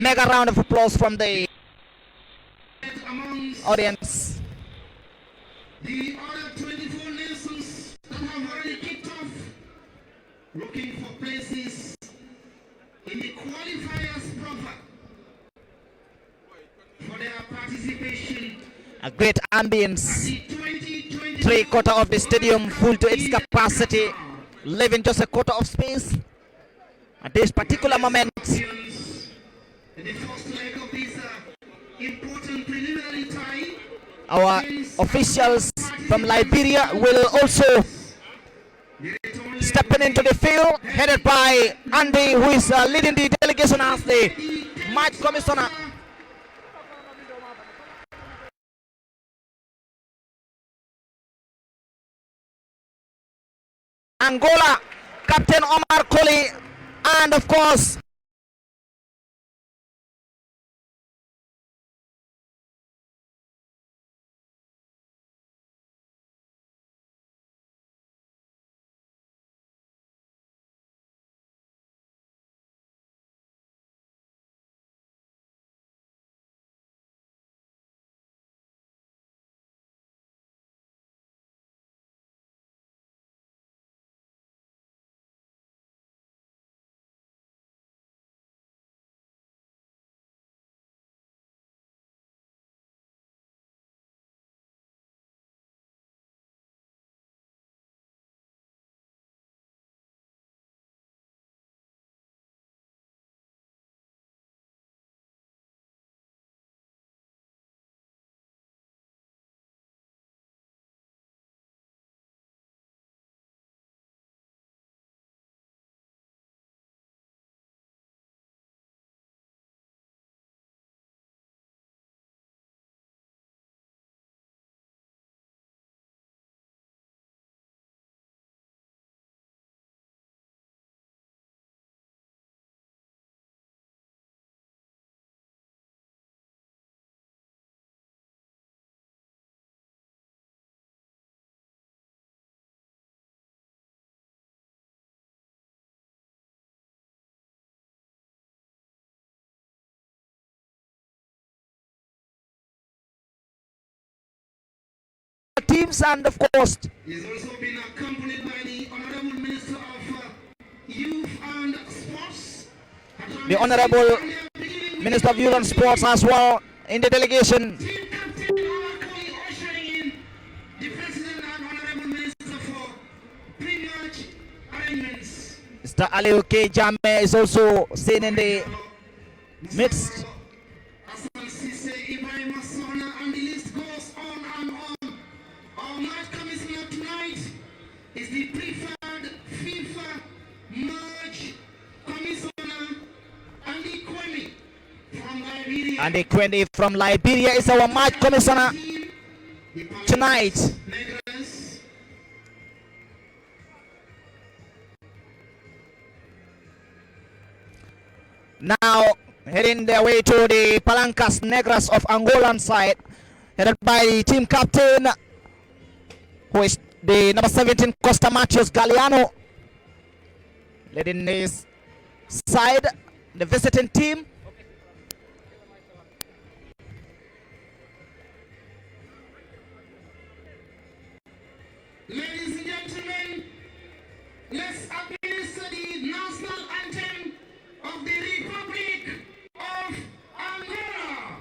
Mega round of applause from the audience. The other 24 nations that have already kicked off, looking for places in the qualifiers proper for their participation. A great ambience. 3/4 of the stadium full to its capacity, leaving just a quarter of space. At this particular moment, In the first leg of this important preliminary tie, our officials from Liberia will also stepping into the field, headed by Andy, who is leading the delegation as the match commissioner. Angola, Captain Omar Koli, and of course teams, and of course he's also been accompanied by the Honorable Minister of Youth and Sports. the Honorable Minister of Youth and Sports as well in the delegation. Team Captain Awakoi ushering in the President and Honorable Minister for pre-match arrangements. Mr. Aliu K. Jame is also seen in the midst. Hassan Sisse, Ibrahim Masona, and the list goes on and on. Our match commissioner tonight is the preferred FIFA merge commissioner, Andy Kwame from Liberia. And the Kwendi from Liberia is our match commissioner tonight. Negras. Now heading their way to the Palancas Negras of Angolan side, headed by the team captain, who is the number 17 Costa Machos Galliano, leading his side, the visiting team. Ladies and gentlemen, let's administer the national anthem of the Republic of Angola.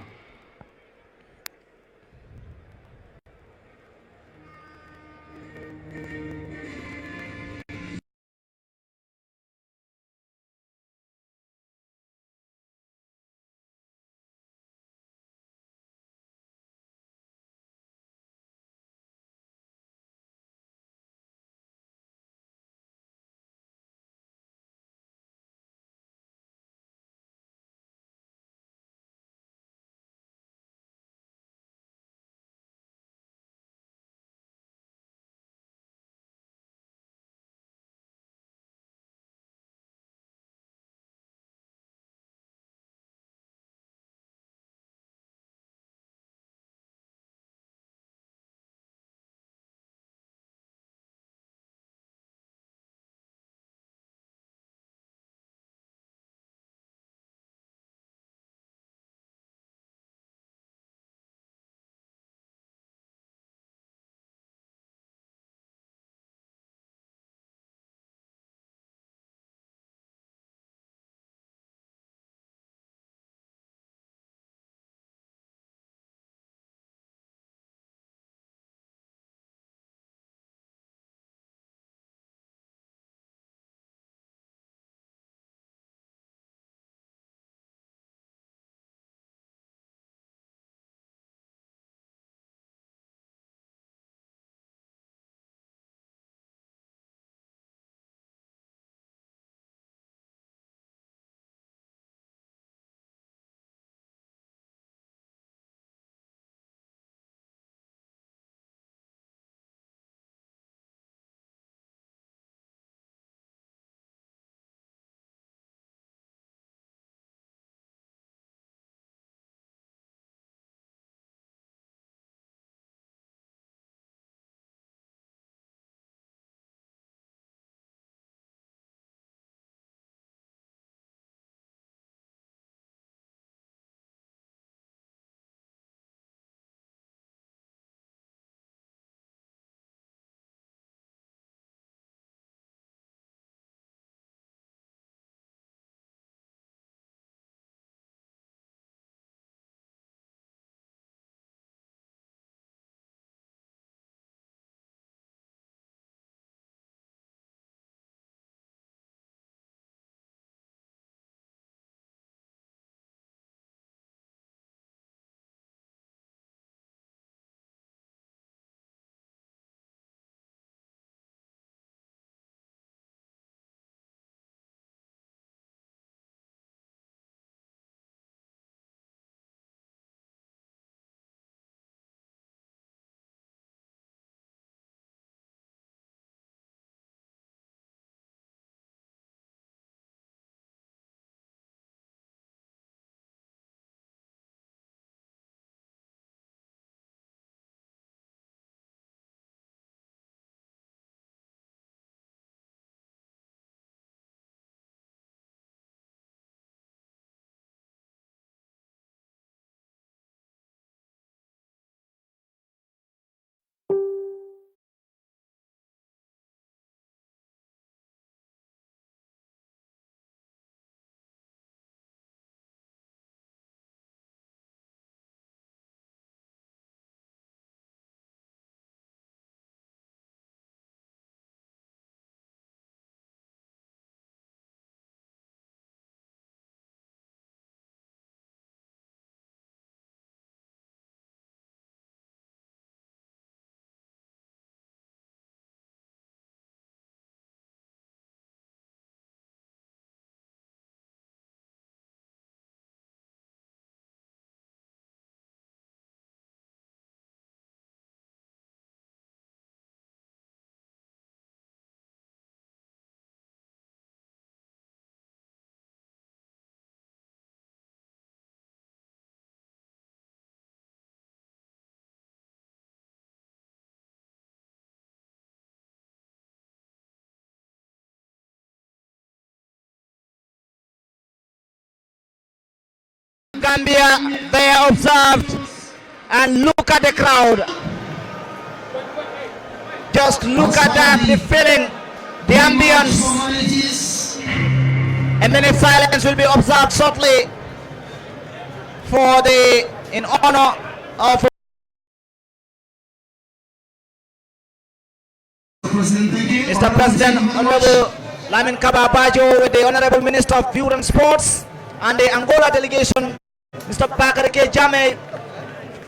Gambia, they are observed, and look at the crowd. Just look at that, the feeling, the ambience. A minute silence will be observed shortly in honor of Mr. President, Honorable Lamin Kababajo, with the Honorable Minister of Youth and Sports, and the Angola delegation, Mr. Bakarike Jame,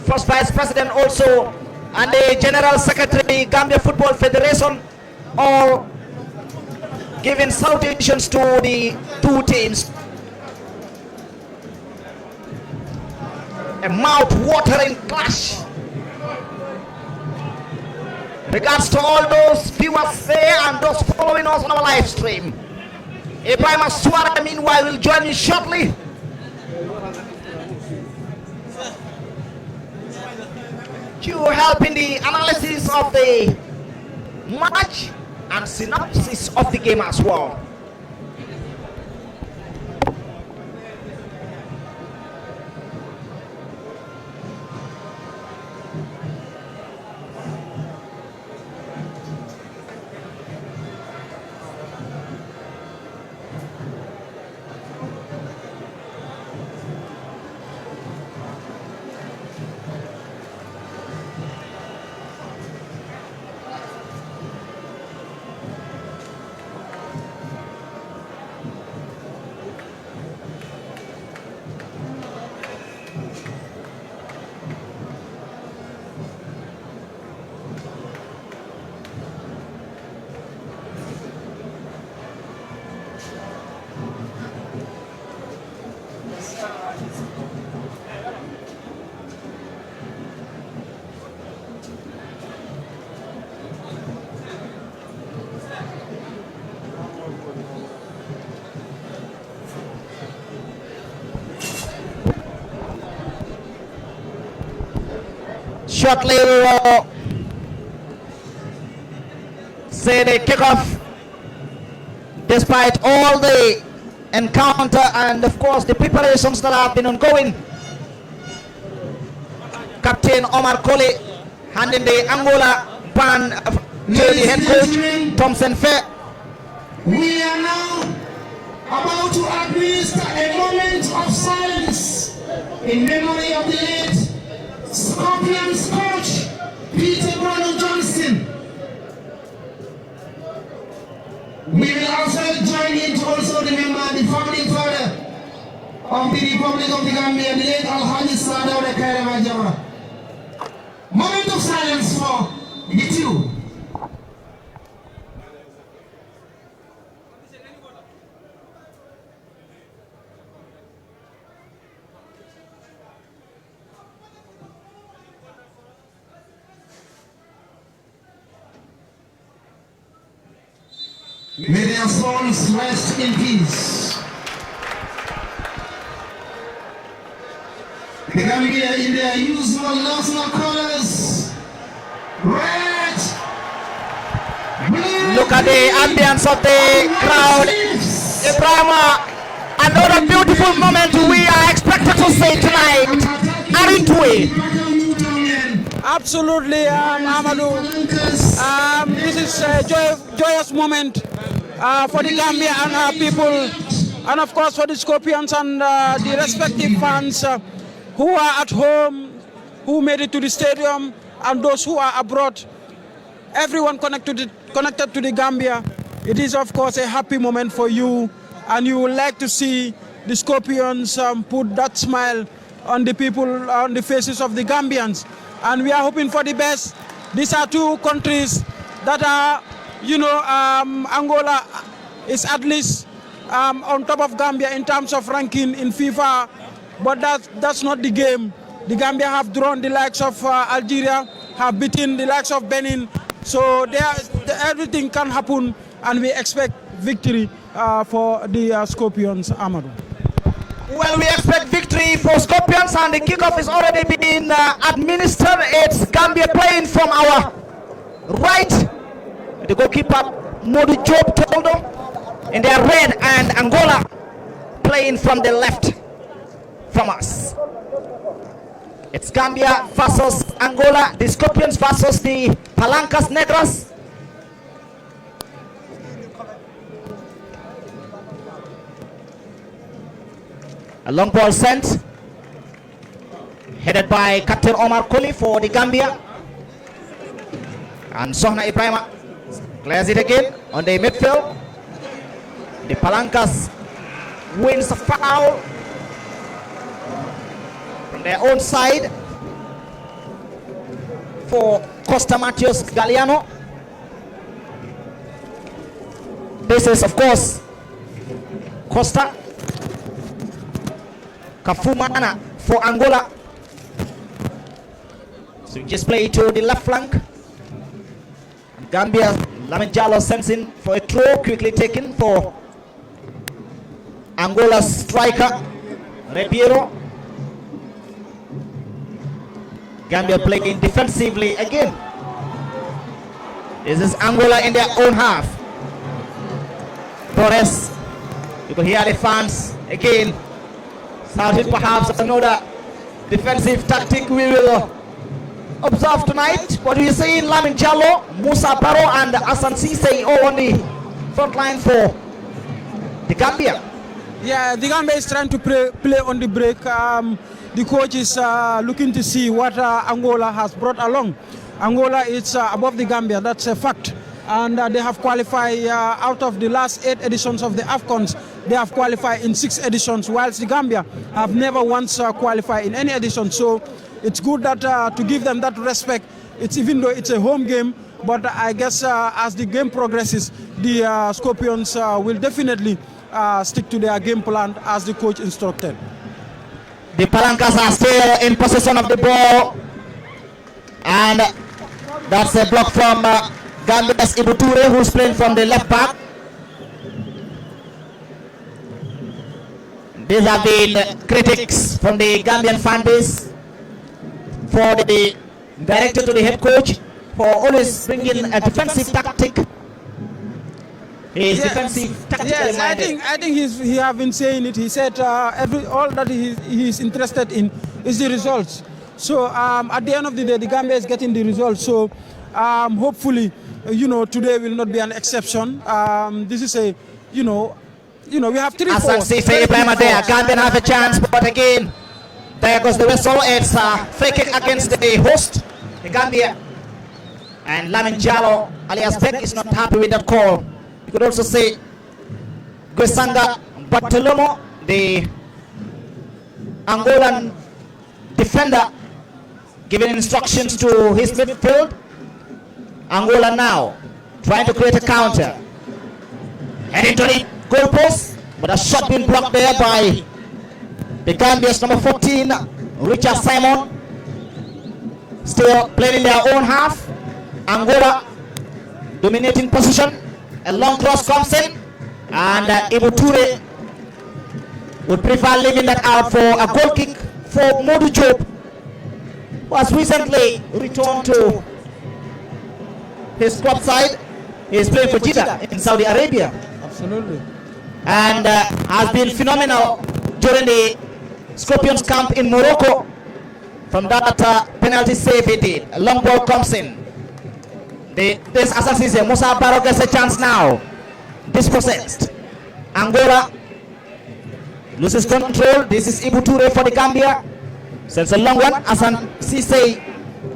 First Vice President also, and the General Secretary, Gambia Football Federation, all giving salutations to the two teams. A mouth-watering clash. Regards to all those viewers there and those following us on our live stream. Ibrahim Aswara, meanwhile, will join me shortly. To help in the analysis of the match and synopsis of the game as well. Shortly we will say the kickoff. Despite all the encounter and of course the preparations that have been ongoing, Captain Omar Kole handing the Angola band to the head coach Thompson Fair. We are now about to administer a moment of silence in memory of the late Scorpions coach Peter Brown Johnston. We will also join in to also remember the founding father of the Republic of the Gambia, the late Alhaji Sadawda Kairama Jawara. Moment of silence for the two. May their souls rest in peace. The Gambia in their usual national colors, red, blue. Look at the ambience of the crowd. Ibrahima, another beautiful moment we are expected to see tonight. Aritwe. Absolutely, Amadou. This is a joyous moment for the Gambia and our people, and of course for the Scorpions and the respective fans who are at home, who made it to the stadium, and those who are abroad. Everyone connected to the Gambia. It is of course a happy moment for you, and you would like to see the Scorpions put that smile on the people, on the faces of the Gambians. And we are hoping for the best. These are two countries that are, Angola is at least on top of Gambia in terms of ranking in FIFA, but that's not the game. The Gambia have drawn the likes of Algeria, have beaten the likes of Benin, so everything can happen, and we expect victory for the Scorpions, Amadou. Well, we expect victory for Scorpions, and the kickoff is already being administered. It's Gambia playing from our right. The goalkeeper, Modu Job Toldo, in their red, and Angola playing from the left from us. course, it's Gambia versus Angola, the Scorpions versus the Palancas Negras. A long ball sent, headed by Captain Omar Koli for the Gambia. And Sohna Ibrahima clears it again on the midfield. The Palancas wins a foul from their own side for Costa Matius Galliano. This is, of course, Costa Kafumana for Angola. So we just play to the left flank. And Gambia, Lamin Jallow sends in for a throw, quickly taken for Angola's striker, Ribeiro. Gambia playing defensively again. This is Angola in their own half. Torres, you can hear the fans again started perhaps another defensive tactic we will observe tonight. What do you say? Lamin Jallow, Musa Baro and Hassan Cisse all on the front line for the Gambia. Yeah, the Gambia is trying to play on the break. The coach is looking to see what Angola has brought along. Angola is above the Gambia, that's a fact. And they have qualified out of the last 8 editions of the AFCONs. They have qualified in 6 editions, whilst the Gambia have never once qualified in any edition. So it's good that to give them that respect. It's even though it's a home game, but I guess as the game progresses, the Scorpions will definitely stick to their game plan as the coach instructed. The Palancas are still in possession of the ball, and that's a block from Gambia's Ibu Toure, who's playing from the left back. These have been critics from the Gambian fan base for the director to the head coach for always bringing a defensive tactic. He is defensive tactically minded. I think he have been saying it. He said all that he is interested in is the results. So at the end of the day, the Gambia is getting the results. So hopefully, today will not be an exception. This is a, we have 3-4. Hassan Cisse Ibrahima there. Gambia have a chance, but again, there goes the whistle. It's a free kick against the host, the Gambia. And Lamin Jallow, alias Beck, is not happy with that call. You could also say Guesanga Bartolomo, the Angolan defender, giving instructions to his midfield. Angola now trying to create a counter. Heading to the goal post, but a shot being blocked there by the Gambia's number 14, Richard Simon. Still playing in their own half. Angola dominating position. A long cross comes in, and Ibu Toure would prefer leaving that out for a goal kick for Modu Job, who has recently returned to his club side. He is playing for Jeddah in Saudi Arabia. Absolutely. And has been phenomenal during the Scorpions camp in Morocco. From that penalty save he did. A long ball comes in. This Hassan Cisse, Musa Baro gets a chance now. Dispossessed. Angola loses control. This is Ibu Toure for the Gambia. Sends a long one. Hassan Cisse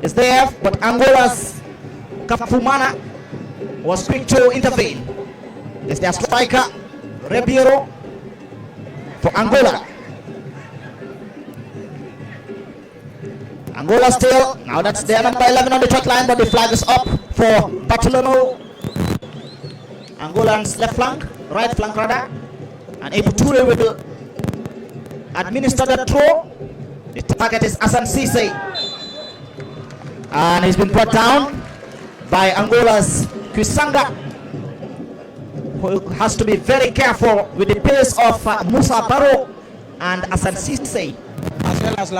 is there, but Angola's Kafumana was quick to intervene. It's their striker, Ribeiro, for Angola. Angola still, now that's their number 11 on the touch line, but the flag is up for Bartolomeo. Angolan's left flank, right flank rather. And Ibu Toure will administer the throw. The target is Hassan Cisse. And he's been brought down by Angola's Guesanga, who has to be very careful with the pace of Musa Baro and Hassan Cisse, as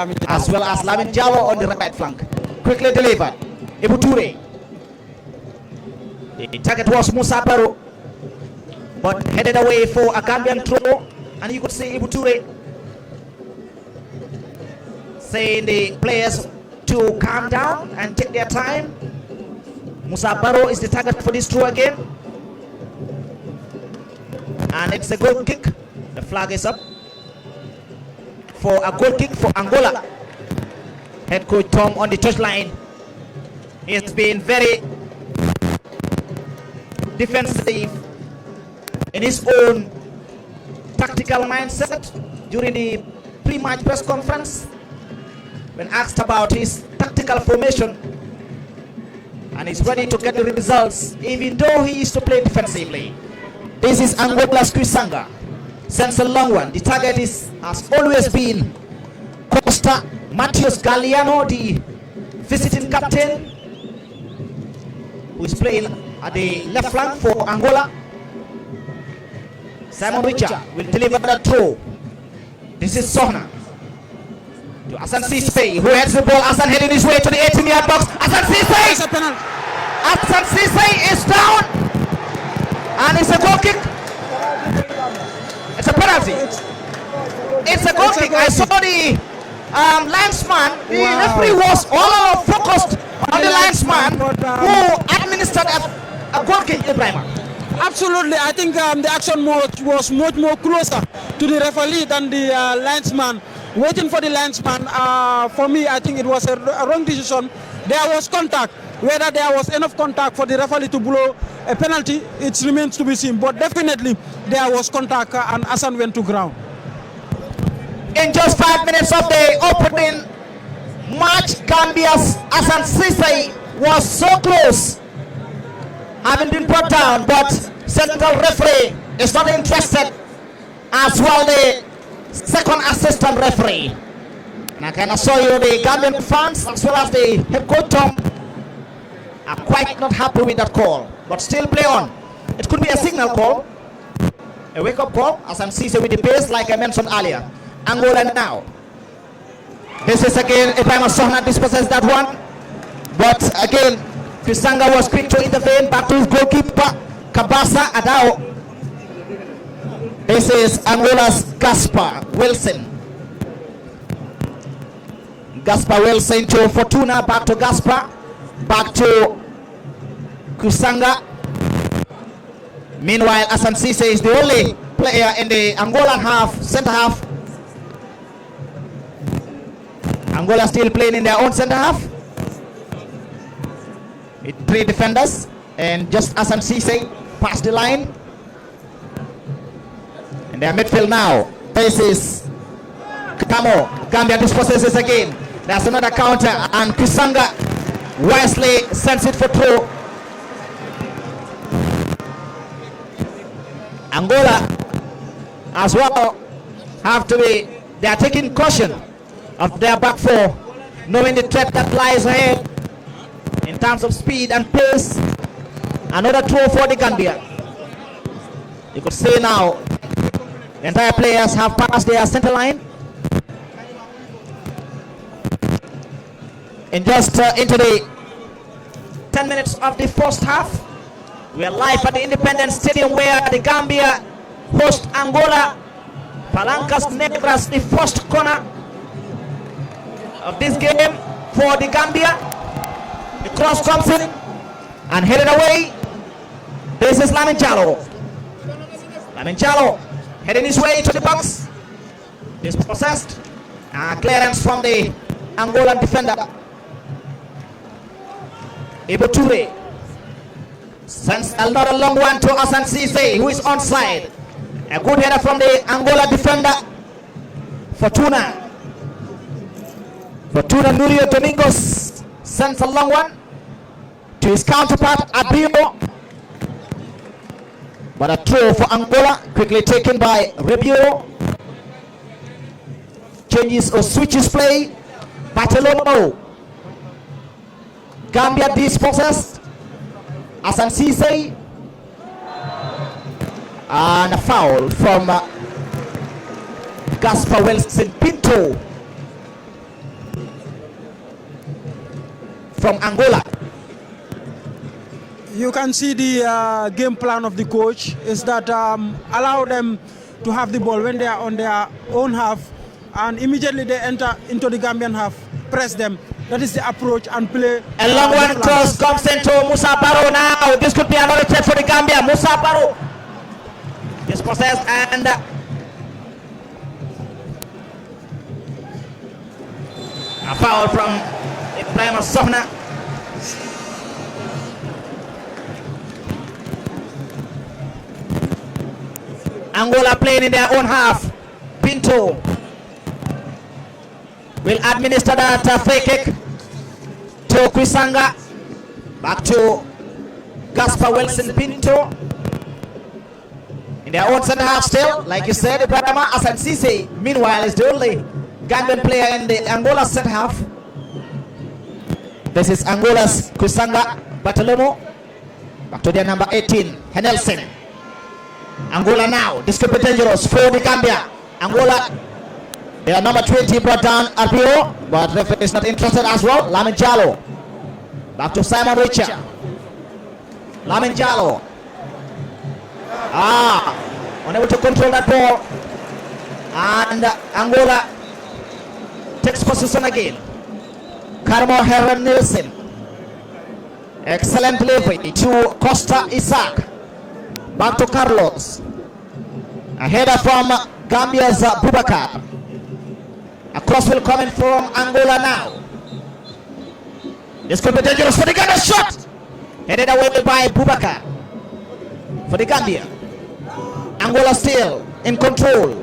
well as Lamin Jallow on the right flank. Quickly delivered. Ibu Toure. The target was Musa Baro, but headed away for a Gambian throw, and you could see Ibu Toure saying the players to calm down and take their time. Musa Barrow is the target for this throw again. And it's a goal kick. The flag is up for a goal kick for Angola. Head coach Tom on the touchline. He's been very defensive in his own tactical mindset during the pre-match press conference when asked about his tactical formation, and he's ready to get the results even though he is to play defensively. This is Angola's Kusanga. Sends a long one. The target has always been Costa Matius Galliano, the visiting captain, who is playing at the left flank for Angola. Simon Richard will deliver the throw. This is Sohna to Hassan Cisse, who heads the ball. Hassan heading his way to the 18-yard box. Hassan Cisse! Hassan Cisse is down, and it's a goal kick. It's a penalty. It's a goal kick. I saw the linesman. The referee was all focused on the linesman who administered a goal kick, Ibrahim. Absolutely. I think the action was much more closer to the referee than the linesman. Waiting for the linesman, for me, I think it was a wrong decision. There was contact. Whether there was enough contact for the referee to blow a penalty, it remains to be seen. But definitely, there was contact and Hassan went to ground. In just 5 minutes of the opening match, Gambia's Hassan Cisse was so close, having been brought down, but central referee is not interested, as well the second assistant referee. And I can assure you the Gambian fans as well as the head coach Tom are quite not happy with that call, but still play on. It could be a signal call, a wake-up call, as I'm seeing with the pace like I mentioned earlier. Angola now. This is again Ibrahim Sohna dispossesses that one, but again Kusanga was quick to intervene. Back to his goalkeeper Kabasa Adao. This is Angola's Gaspar Wilson. Gaspar Wilson to Fortuna. Back to Gaspar. Back to Kusanga. Meanwhile, Hassan Cisse is the only player in the Angolan half, center half. Angola still playing in their own center half with 3 defenders, and just Hassan Cisse past the line. In their midfield now, this is Kamo. Gambia dispossesses again. There's another counter, and Kusanga wisely sends it for throw. Angola as well have to be, they are taking caution of their back four, knowing the threat that lies ahead in terms of speed and pace. Another throw for the Gambia. You could say now the entire players have passed their center line. In just into the 10 minutes of the first half, we are live at the Independence Stadium where the Gambia host Angola. Palancas Negras, the first corner of this game for the Gambia. The cross comes in and headed away. This is Lamin Jallow. Lamin Jallow heading his way to the box. Dispossessed. Clearance from the Angolan defender. Ibu Toure sends another long one to Hassan Cisse, who is onside. A good header from the Angola defender. Fortuna Nurio Domingos sends a long one to his counterpart Abio, but a throw for Angola quickly taken by Ribeiro. Changes or switches play. Bartolomeo. Gambia dispossessed. Hassan Cisse, and a foul from Gaspar Wilson Pinto from Angola. You can see the game plan of the coach is that allow them to have the ball when they are on their own half, and immediately they enter into the Gambian half, press them. That is the approach and play. A long one cross comes into Musa Barrow now. This could be another threat for the Gambia. Musa Barrow is possessed and a foul from Ibrahim Sohna. Angola playing in their own half. Pinto will administer that free kick to Kwisanga. Back to Gaspar Wilson Pinto. In their own center half still, like you said, Ibrahima Hassan Cisse, meanwhile, is the only Gambian player in the Angola center half. This is Angola's Kwisanga Bartolomo. Back to their number 18, Henelson. Angola now, this could be dangerous for the Gambia. Angola, their number 20 brought down RPO, but referee is not interested as well. Lamin Jallo. Back to Simon Richard. Lamin Jallo. Unable to control that ball. And Angola takes position again. Carmo Heron Nielsen. Excellent delivery to Costa Isaac. Back to Carlos. A header from Gambia's Boubacar. A cross will come in from Angola now. This could be dangerous for the Gambia. Shot! Headed away by Boubacar. For the Gambia. Angola still in control.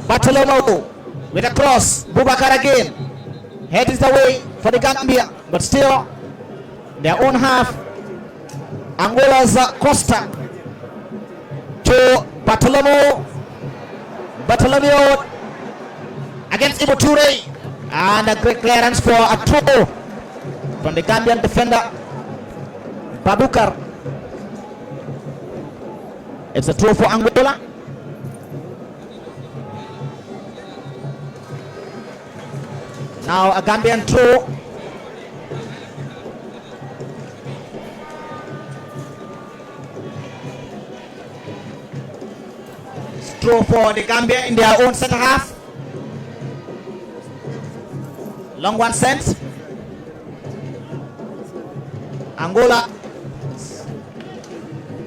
Bartolomo with a cross. Boubacar again. Head is the way for the Gambia. But still, their own half. Angola's Costa. To Bartolomeo against Ibo Toure, and a great clearance for a throw from the Gambian defender Babukar. It's a throw for Angola. Now a Gambian throw. Throw for the Gambia in their own center half. Long one sent. Angola.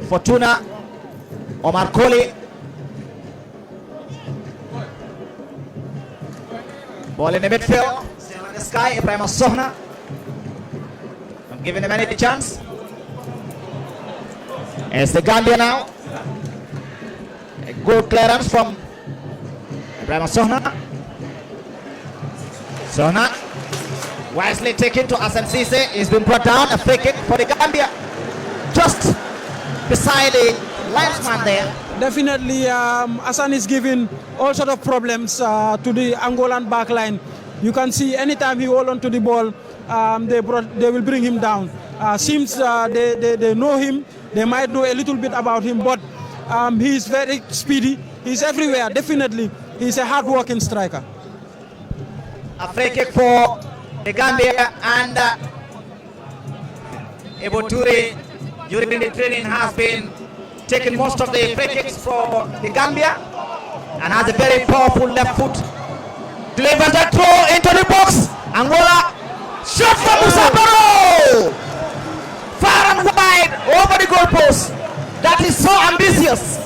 Fortuna. Omar Colley. Ball in the midfield. Still in the sky. Ibrahim Sohna. I'm giving him any chance. It's the Gambia now. A good clearance from Ibrahim Sohna. Sohna wisely taken to Hassan Cisse. He's been brought down. A free kick for the Gambia. Just beside the linesman there. Definitely, Hassan is giving all sort of problems to the Angolan back line. You can see anytime he hold on to the ball, they will bring him down. Seems they know him. They might know a little bit about him, but he's very speedy. He's everywhere, definitely. He's a hard-working striker. A free kick for the Gambia, and Ibo Toure during the training has been taking most of the free kicks for the Gambia and has a very powerful left foot. Delivers that throw into the box. Angola, shot from Musa Barrow! Far and wide over the goalpost. That is so ambitious.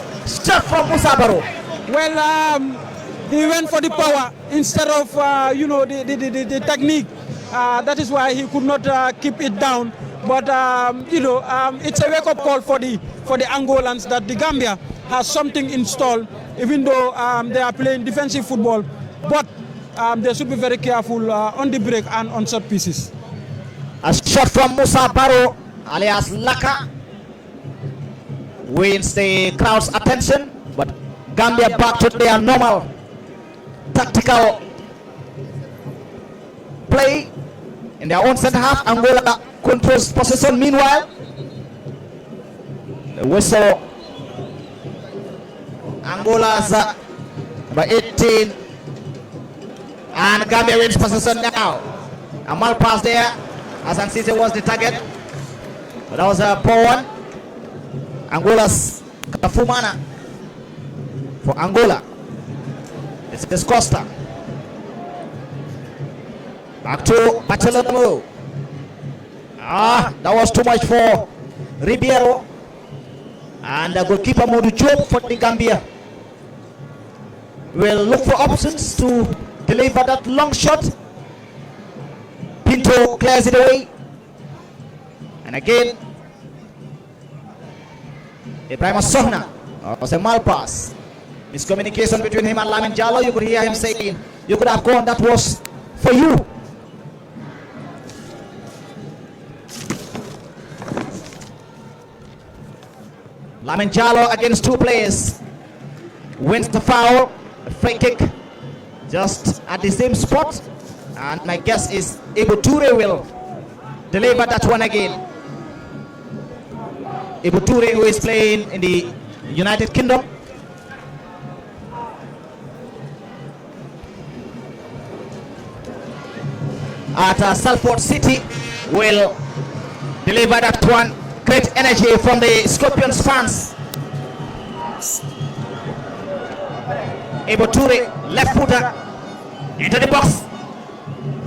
Shot from Musa Barrow. Well, he went for the power instead of the technique. That is why he could not keep it down. But it's a wake-up call for the Angolans that the Gambia has something installed, even though they are playing defensive football. But they should be very careful on the break and on short pieces. A shot from Musa Barrow, alias Laka, wins the crowd's attention. But Gambia back to their normal tactical play in their own center half. Angola controls possession. Meanwhile, the whistle. Angola's by 18, and Gambia wins possession now. A mal pass there. Hassan Cisse was the target, but that was a poor one. Angola's Kafumana for Angola. It's Costa. Back to Bartolomeu. That was too much for Ribeiro. And the goalkeeper Modu Job for the Gambia will look for options to deliver that long shot. Pinto clears it away. And again, Ibrahim Sohna. Was a mal pass. Miscommunication between him and Lamin Jallo. You could hear him saying, you could have gone, that was for you. Lamin Jallo against two players. Wins the foul. A free kick just at the same spot. And my guess is Ibu Toure will deliver that one again. Ibu Toure, who is playing in the United Kingdom. At Salford City, will deliver that one. Great energy from the Scorpions fans. Ibu Toure, left footer, into the box.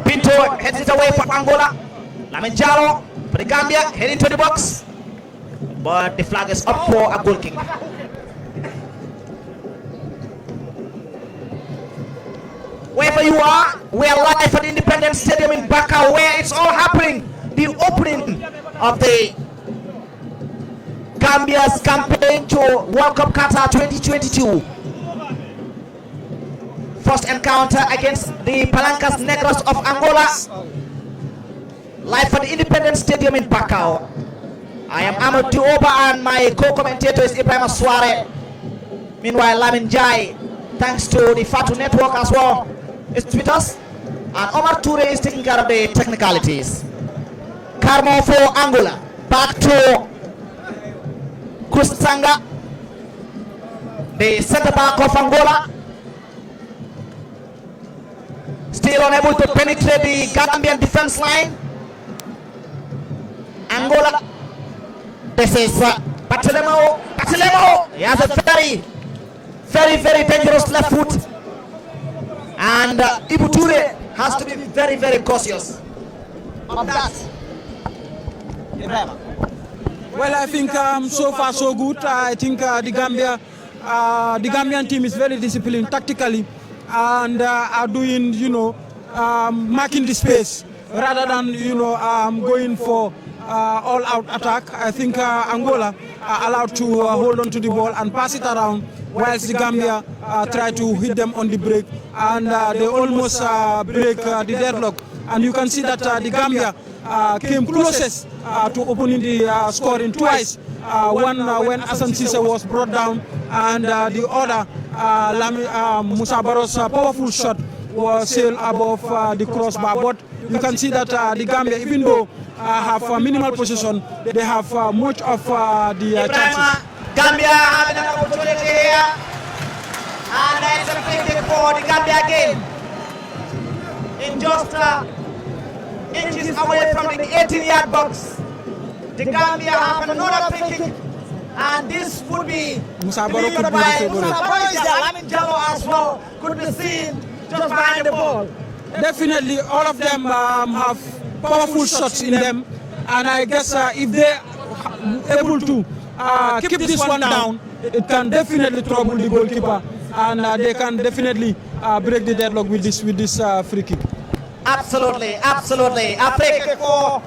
Pinto heads it away for Angola. Lamin Jallo for the Gambia, heading to the box. But the flag is up for a goal kick. Wherever you are, we are live at the Independence Stadium in Bakau, where it's all happening. The opening of the Gambia's campaign to World Cup Qatar 2022. First encounter against the Palancas Negros of Angola. Live at the Independence Stadium in Bakau. I am Ahmed Dioba and my co-commentator is Ibrahim Suare. Meanwhile, Lamin Jai, thanks to the Fatu Network as well, is with us. And Omar Toure is taking care of the technicalities. Carmo for Angola. Back to Kusanga, the center back of Angola. Still unable to penetrate the Gambian defense line. Angola. This is Bartolomeu. He has a very dangerous left foot. And Ibu Toure has to be very cautious of that. Well, I think so far so good. I think the Gambian team is very disciplined tactically and are doing, marking the space rather than, going for all-out attack. I think Angola are allowed to hold on to the ball and pass it around, whilst the Gambia try to hit them on the break, and they almost break the deadlock. And you can see that the Gambia came closest to opening the scoring twice. One when Hassan Cisse was brought down, and the other, Musa Barrow's powerful shot was sailed above the crossbar. But you can see that the Gambia, even though have minimal possession, they have much of the chances. Gambia having an opportunity here, and it's a free kick for the Gambia game. In just inches away from the 18-yard box, the Gambia have another free kick, and this would be delivered by Musa Barrow. Lamin Jallo as well could be seen just behind the ball. Definitely, all of them have powerful shots in them, and I guess if they are able to keep this one down, it can definitely trouble the goalkeeper, and they can definitely break the deadlock with this free kick. Absolutely. A free kick for,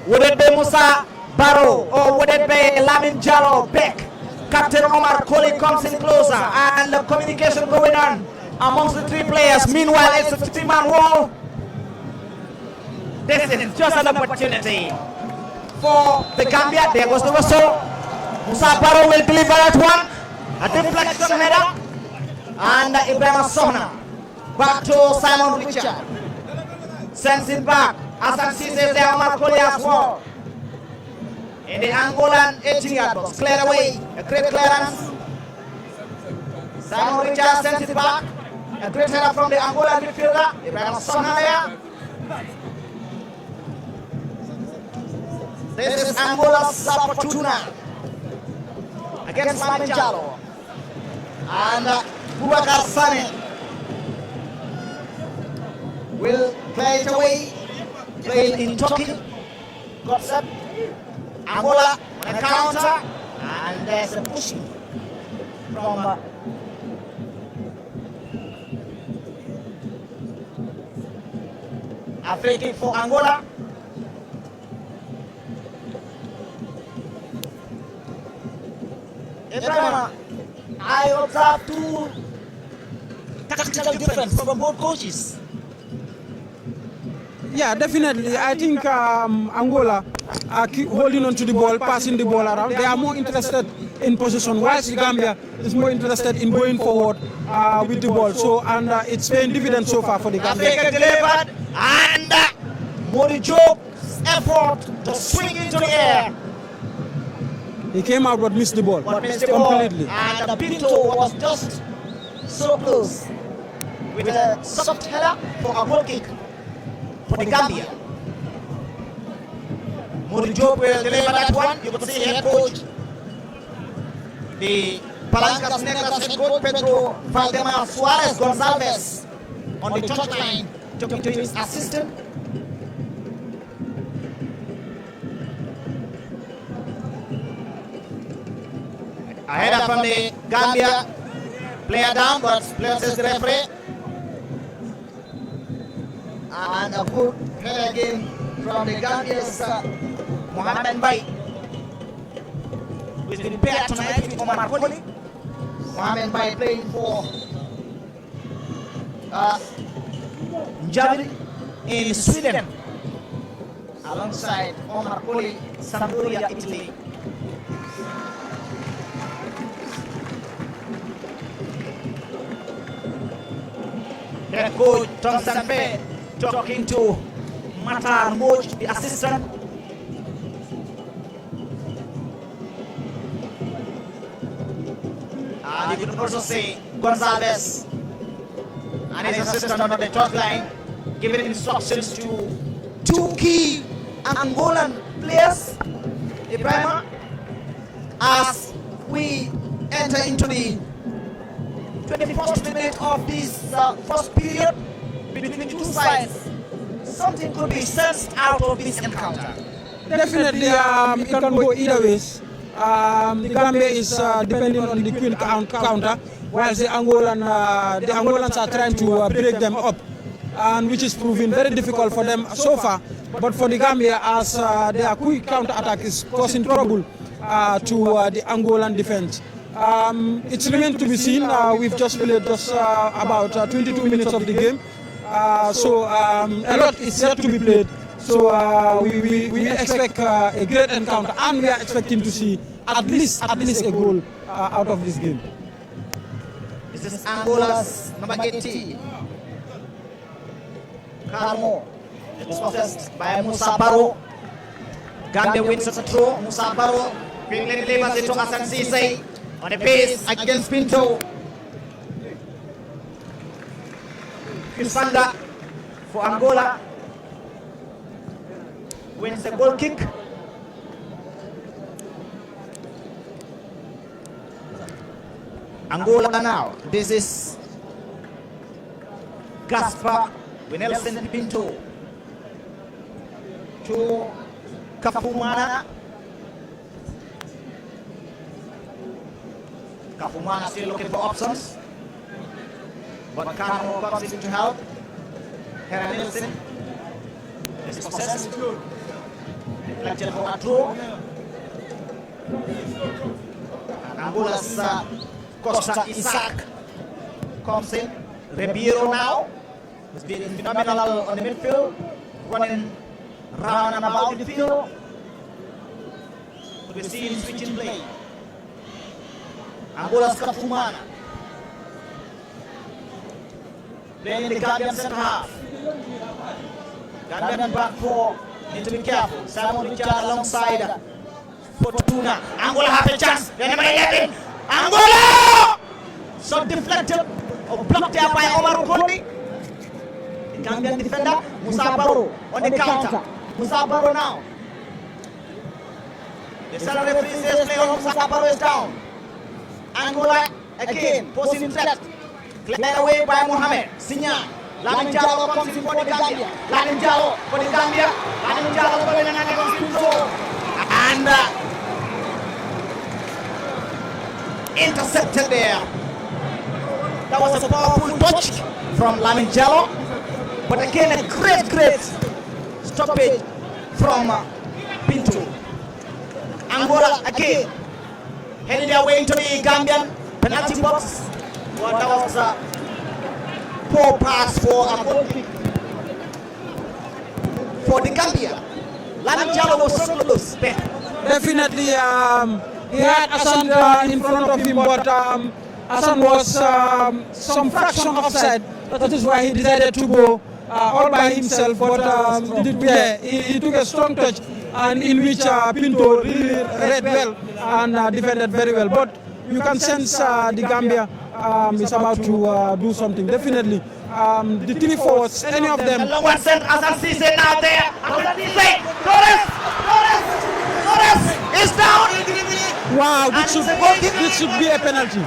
would it be Musa Barrow or would it be Lamin Jallo? Beck, Captain Omar Koli comes in closer, and the communication going on amongst the three players. Meanwhile, it's a 50-man wall. This is just an opportunity for the Gambia. There goes the whistle. Musa Barrow will deliver that one. A deflection header. And Ibrahim Sohna. Back to Simon Richard. Sends it back. Hassan Cisse there, Omar Koli as well. In the Angolan 18-yard box. Clear away. A great clearance. Simon Richard sends it back. A great header from the Angolan midfielder. Ibrahim Sohna there. This is Angola's Fortuna against Lamin Jallo. And Boubacar Sane will play it away, play in talking concept. Angola on a counter, and there's a pushing from a free kick for Angola. Ibrahim, I observed two tactical difference from both coaches. Yeah, definitely. I think Angola are holding on to the ball, passing the ball around. They are more interested in possession, whilst Gambia is more interested in going forward with the ball. So, and it's paying dividends so far for the Gambia. Africa delivered, and Modi Jobe's effort to swing into the air. He came out but missed the ball completely. And the Pinto was just so close with a soft header for a goal kick for the Gambia. Modi Jobe will deliver that one. You could see head coach, the Palancas Negras head coach Pedro Valdemar Suarez Gonzalez on the touchline, talking to his assistant. A header from the Gambia, player down, but player says the referee. And a good header again from the Gambia's Mohamed Bai, who has been paired tonight with Omar Koli. Mohamed Bai playing for Njabiri in Sweden, alongside Omar Koli, Sampdoria, Italy. Head coach Thompson Bay talking to Matar Moj, the assistant. And you can also see Gonzalez and his assistant on the top line giving instructions to two key Angolan players, Ibrahim, as we enter into the 21st minute of this first period between the two sides. Something could be sensed out of this encounter. Definitely, it can go either ways. The Gambia is depending on the quick counter, whilst the Angolans are trying to break them up, and which is proving very difficult for them so far. But for the Gambia, as their quick counter attack is causing trouble to the Angolan defense. It's remains to be seen. We've just played about 22 minutes of the game, so a lot is yet to be played. So we expect a great encounter, and we are expecting to see at least a goal out of this game. This is Angola's number 18, Carmo. It was possessed by Musa Baro. Gambia wins at a throw. Musa Baro quickly delivers it to Hassan Cisse on the pace against Pinto. Kisanda for Angola wins the goal kick. Angola now. This is Gaspar Winelson Pinto to Kafumana. Kafumana still looking for options, but Kano comes in to help. Hera Nielsen is possessed. Deflected for a throw. And Angola's Costa Isaac comes in. Ribeiro now has been phenomenal on the midfield, running round and about the field. We see him switching play. Angola's Kafumana playing in the Gambian centre half. Gambian back four need to be careful. Simon Richard alongside Fortuna. Angola have a chance. They're number 11. Angola! So deflected or blocked there by Omar Kondi. The Gambian defender Musa Baro on the counter. Musa Baro now. The center referee says play on Musa Baro is down. Angola again, posing threat. Cleared away by Mohamed Signa. Lamin Jallow comes in for the Gambia. Lamin Jallow for the Gambia. Lamin Jallow going in against Pinto. And intercepted there. That was a powerful touch from Lamin Jallow. But again, a great stoppage from Pinto. Angola again heading their way into the Gambian penalty box. But that was a poor pass for a goal kick for the Gambia. Lamin Jallow was so close. Definitely, he had Hassan in front of him, but Hassan was some fraction offside. That is why he decided to go all by himself. But he took a strong touch, and in which Pinto really read well and defended very well. But you can sense the Gambia is about to do something. Definitely, the three forwards, any of them. The long one sent Hassan Cisse now there. Hassan Cisse, Torres is down. Wow, this should be a penalty.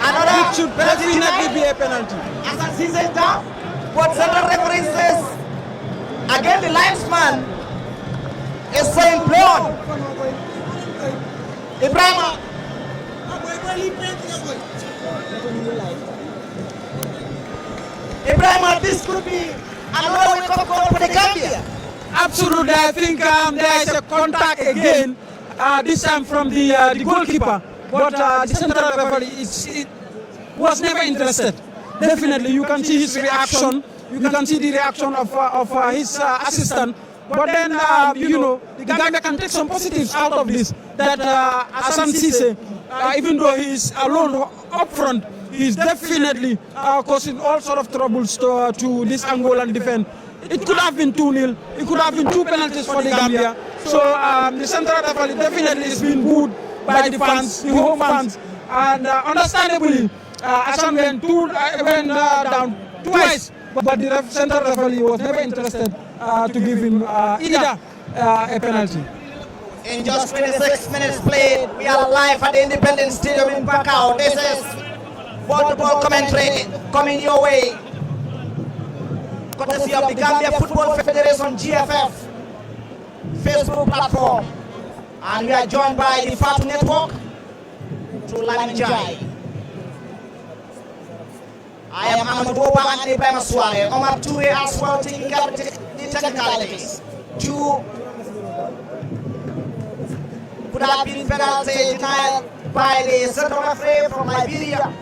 It should definitely be a penalty. Hassan Cisse is down. But central referee says again the linesman is saying blood. Ibrahim. Ibrahim, this could be another wake-up call for the Gambia. Absolutely, I think there is a contact again, this time from the goalkeeper, but the central referee was never interested. Definitely, you can see his reaction, you can see the reaction of his assistant, but then, the Gambia can take some positives out of this, that Hassan Cisse, even though he is alone up front, he is definitely causing all sort of troubles to this Angolan defense. It could have been 2-0. It could have been 2 penalties for the Gambia. So the central referee definitely is being booed by the fans, the home fans, and understandably, Hassan went down twice, but the central referee was never interested to give him either a penalty. In just 26 minutes played, we are live at the Independence Stadium in Bakau. This is ball-to-ball commentary coming your way, courtesy of the Gambia Football Federation GFF Facebook platform, and we are joined by the Fatu Network through Lamin Jai. I am Ahmed Boba and Ibrahim Suare. Omar Toure as well taking care of the technicalities. Two could have been penalty denied by the central referee from Liberia.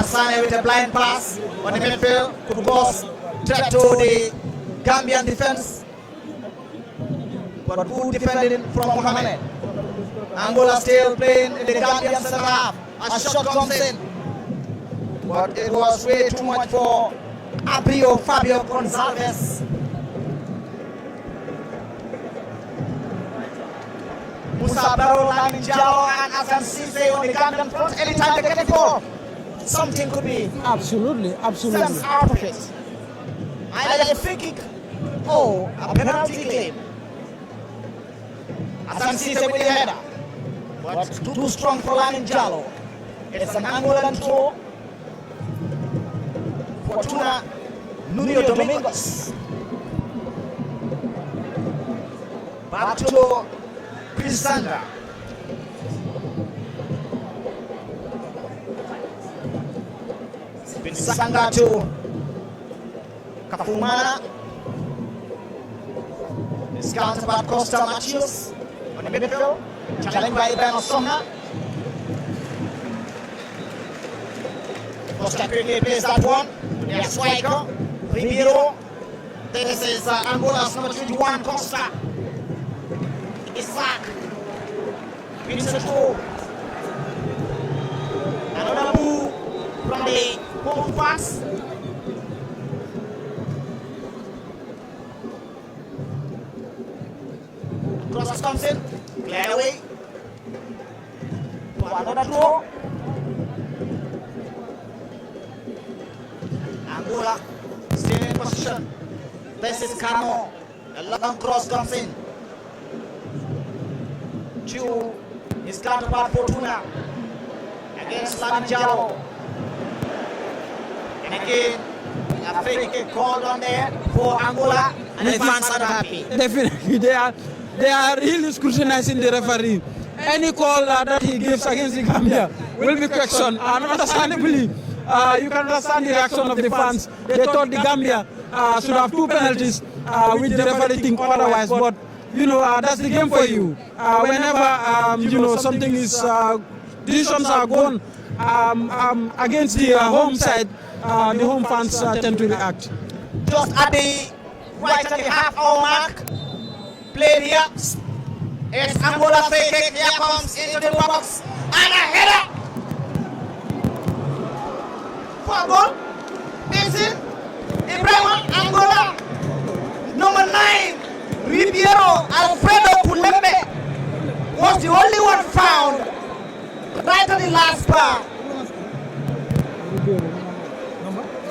Sane with a blind pass on the midfield could cause threat to the Gambian defense, but good defending from Mohamed. Angola still playing in the Gambian center half. A shot comes in, but it was way too much for Fabio Gonzalez. Musa Barrow, Lamin Jallow and Hassan Cisse on the Gambian front. Anytime they get the ball, something could be absolutely sense out of it. Either a free kick or a penalty claim. Hassan Cisse with the header, but too strong for Lamin Jallow. It's an Angolan throw. Fortuna Nurio Domingos. Back to Pisanda. Pisanda to Kafumana. This counterpart Costa Machios on the midfield. Challenged by Ibrahim Osomna. Costa quickly plays that one. Their striker, Ribeiro. This is Angola's number 21, Costa. Isaac. Vincent Ho. Another move from the home pass. Cross comes in, cleared away. Another draw. Angola still in position. This is Cano. A long cross comes in to his counterpart Fortuna against Lamin Jallo. And again, a free kick called on there for Angola, and the fans are happy. Definitely, they are really scrutinizing the referee. Any call that he gives against the Gambia will be questioned. And understandably, you can understand the reaction of the fans. They thought the Gambia should have 2 penalties, which the referee think otherwise. But you know, that's the game for you. Whenever you know something is, decisions are gone against the home side, the home fans tend to react. Just at the right at the half-hour mark, played here. It's Angola free kick. Here comes into the box and a header. For goal, is it Ibrahim Angola? Number 9, Ribeiro Alfredo Kulembe was the only one found right at the last bar.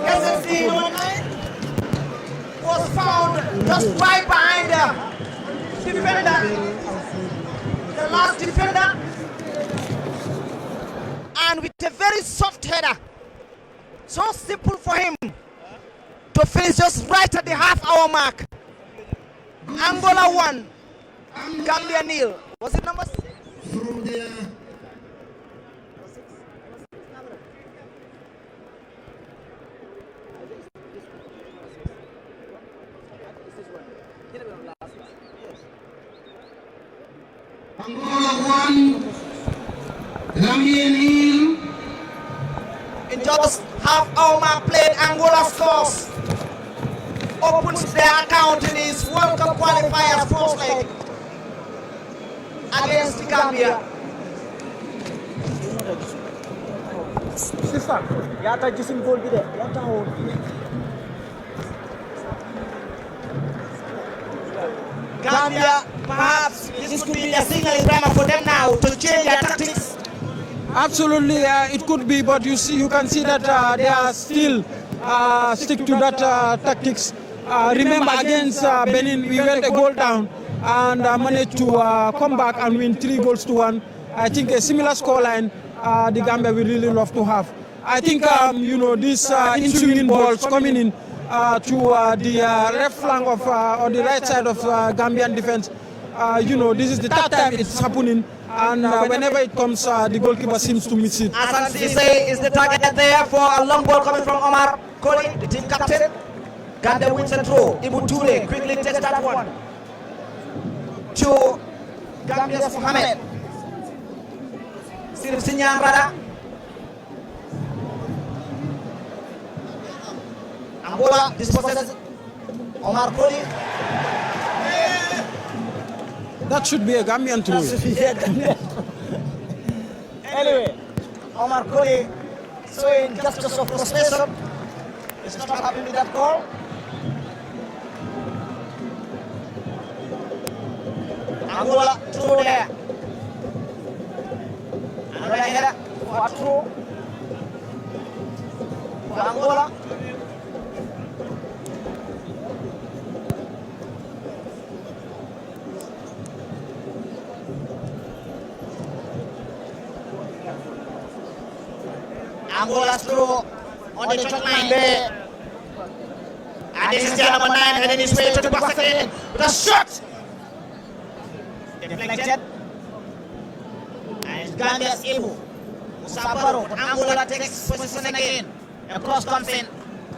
SSC number 9 was found just right behind the defender, the last defender, and with a very soft header. So simple for him to finish just right at the half-hour mark. Angola 1, Gambia 0. Was it number 6? From there. Angola 1, Gambia 0. In just half-hour mark played, Angola scores. Opens their account in his World Cup qualifiers first leg against the Gambia. Gambia, perhaps this could be a signal for them now to change their tactics. Absolutely, it could be, but you can see that they are still stick to that tactics. Remember, against Benin, we went a goal down and managed to come back and win 3-1. I think a similar scoreline the Gambia will really love to have. I think you know, these in-swinging balls coming in to the left flank of or the right side of Gambian defense. You know, this is the third time it's happening, and whenever it comes, the goalkeeper seems to miss it. Asan Sise is the target there for a long ball coming from Omar Koli, the team captain. Gambia wins a throw. Ibu Toure quickly takes that one to Gambia's Mohamed. Sirif Sinyan Rada. Angola dispossesses Omar Koli. That should be a Gambian throw. Anyway, Omar Koli showing justice of frustration. He's not happy with that call. Angola through there. Another header for a throw for Angola. Angola's throw on the touchline there. And this is the number 9 heading his way to the box again with a shot. Deflected. And Gambia's Ibu Musabaro, but Angola takes position again. A cross comes in,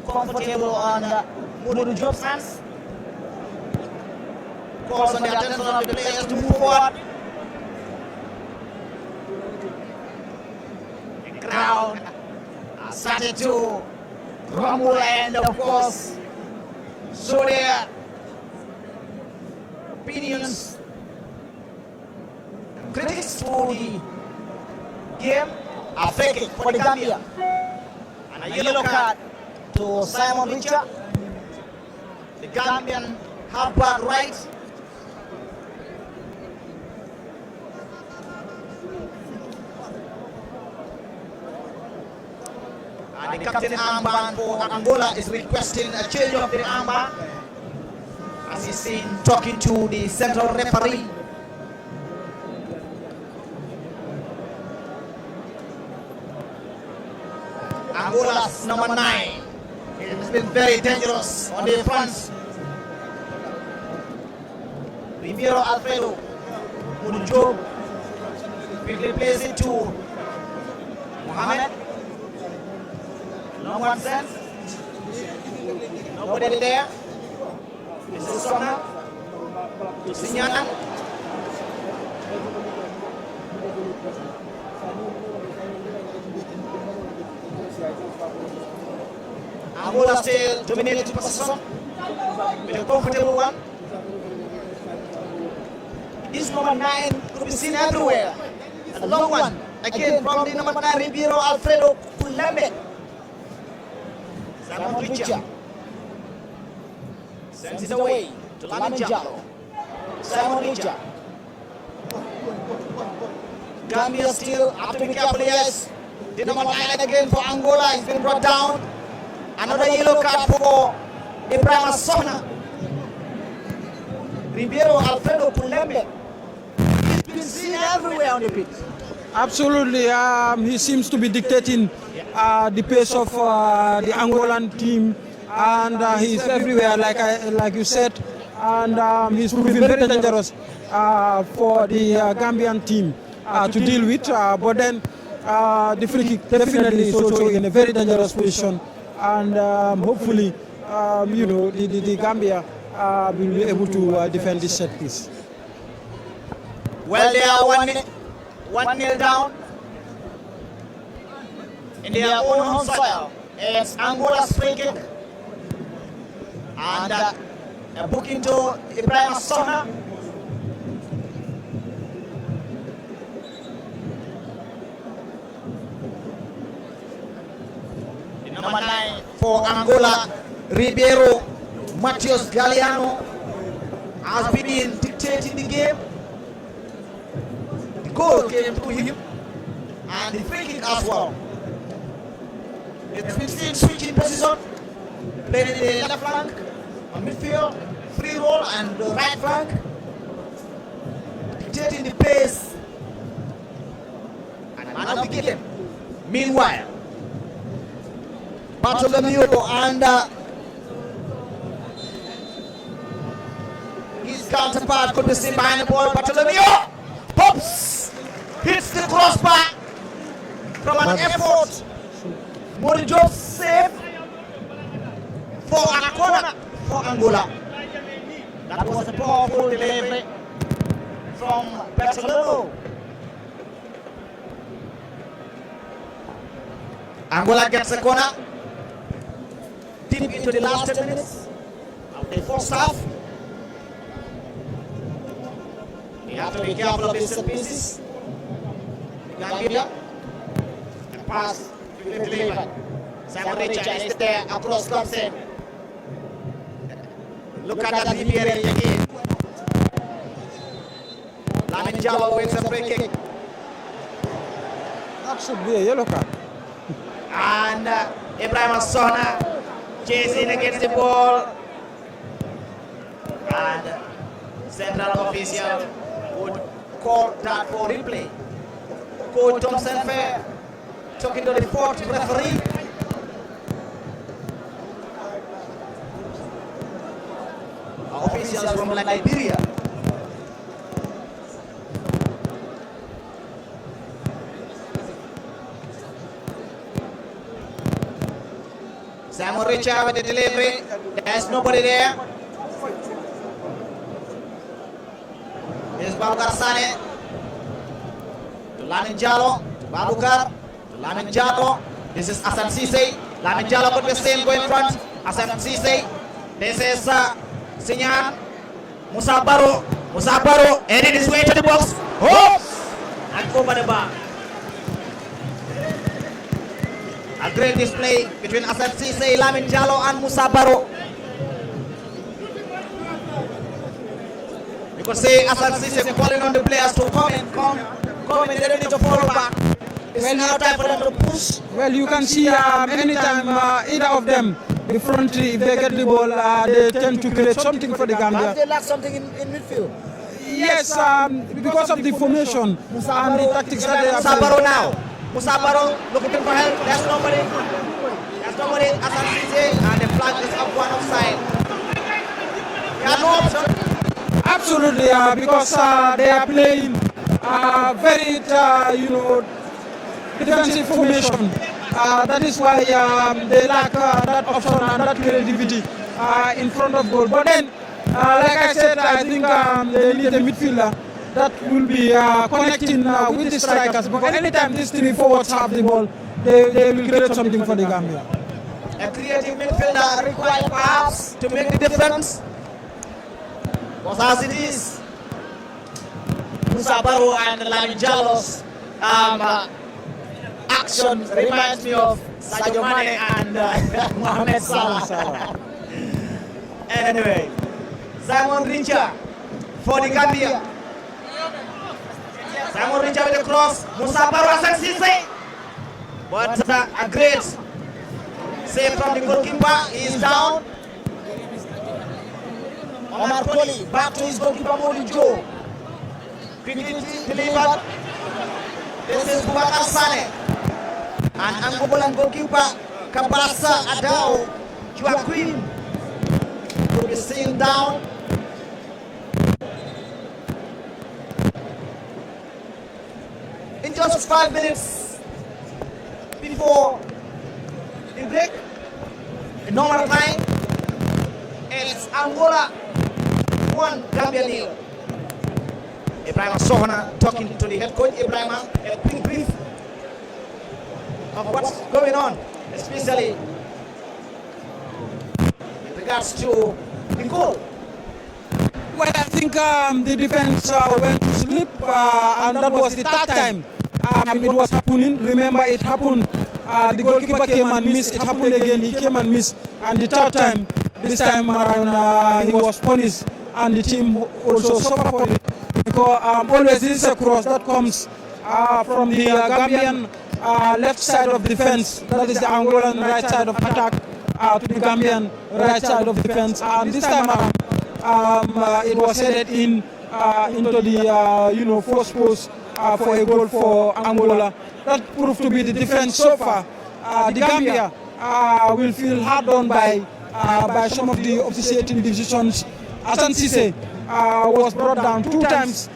comfortable on Muru Job's hands. Calls on the attention of the players to move forward. The crowd started to grumble and of course show their opinions. Critics for the game are faking for the Gambia. And a yellow card to Simon Richard. The Gambian halfback right. And the captain armband for Angola is requesting a change of the armband, as he's seen talking to the central referee. Angola's number 9. It has been very dangerous on the front. Ribeiro Alfredo Mujob quickly plays it to Mohamed. No one sense. Nobody there. This is Sona to Sinyan. Angola still dominating position with a comfortable one. This number 9 could be seen everywhere. A long one again from the number 9 Ribeiro Alfredo Pulembe. Simon Richard sends it away to Lamin Jallo. Simon Richard. Gambia still have to be careful. Yes, the number 9 again for Angola has been brought down. Another yellow card for Ibrahim Sona. Ribeiro Alfredo Pulembe. He's been seen everywhere on the pitch. Absolutely, he seems to be dictating the pace of the Angolan team, and he's everywhere, like you said, and he's proving very dangerous for the Gambian team to deal with. But then the free kick definitely is also in a very dangerous position, and hopefully, the Gambia will be able to defend this set piece. Well, they are 1 minute. 1-0 down in their own home soil. It's Angola's free kick. And a booking to Ibrahim Sona. The number 9 for Angola, Ribeiro Matias Galliano, has been dictating the game. Goal came to him and the free kick as well. It's been seen switching position, playing in the left flank, on midfield, free roll, and the right flank, dictating the pace and man of the game. Meanwhile, Bartolomeo and his counterpart could be seen behind the ball. Bartolomeo pops! Hits the crossbar from an effort. Morijo save for a corner for Angola. That was a powerful delivery from Bartolomeo. Angola gets a corner. Deep into the last 10 minutes of the first half. You have to be careful of these set pieces. Gambia. The pass delivered. Simon Richard is there across comes in. Look at that Ribeiro again. Lamin Jallo wins a free kick. That should be a yellow card. And Ibrahim Sona chasing against the ball. And central official would call that for replay. Coach Thompson Fair talking to the fourth referee. Officials from Liberia. Simon Richard with the delivery. There's nobody there. There's Babukar Sane. To Lamin Jallo. To Babukar. To Lamin Jallo. This is Hassan Cisse. Lamin Jallo could be seen going front. Hassan Cisse. This is Sinyan. Musa Baro. Musa Baro heading his way to the box. Oh! And over the bar. A great display between Hassan Cisse, Lamin Jallo and Musa Baro. You could see Hassan Cisse calling on the players to come in, they don't need to follow back. It's now time for them to push. Well, you can see anytime either of them, the front three, if they get the ball, they tend to create something for the Gambia. Have they lack something in midfield? Yes, because of the formation and the tactics that they have. Musa Baro now. Musa Barrow looking for help. There's nobody. There's nobody. Hassan Cisse, and the flag is up one offside. He had no option. Absolutely, because they are playing very, defensive formation. That is why they lack that option and that creativity in front of goal. But then, like I said, I think they need a midfielder that will be connecting with the strikers, because anytime these three forwards have the ball, they will create something for the Gambia. A creative midfielder required perhaps to make the difference. Because as it is, Musa Barrow and Lamin Jallo's action reminds me of Sadio Mane and Mohamed Salah. Anyway, Simon Rincha for the Gambia. Simon Rincha with the cross. Musa Barrow and Cisse. But a great save from the goalkeeper. He is down. Omar Koli back to his goalkeeper Modi Joe. Quickly delivered. This is Boubacar Sane. And Angolan goalkeeper Kabasa Adao Joaquin will be seen down. In just 5 minutes before the break, the normal time, it's Angola 1, Gambia 0. Ibrahim Sohana talking to the head coach. Ibrahim, a quick brief of what's going on, especially in regards to the goal. Well, I think the defense went to sleep, and that was the third time it was happening. Remember, it happened. The goalkeeper came and missed. It happened again. He came and missed. And the third time, this time around, he was punished, and the team also suffered for it. Because always this is a cross that comes from the Gambian left side of defense. That is the Angolan right side of attack to the Gambian right side of defense. And this time around, it was headed into the first post for a goal for Angola. That proved to be the difference so far. The Gambia will feel hard done by some of the officiating decisions. Hassan Cisse was brought down 2 times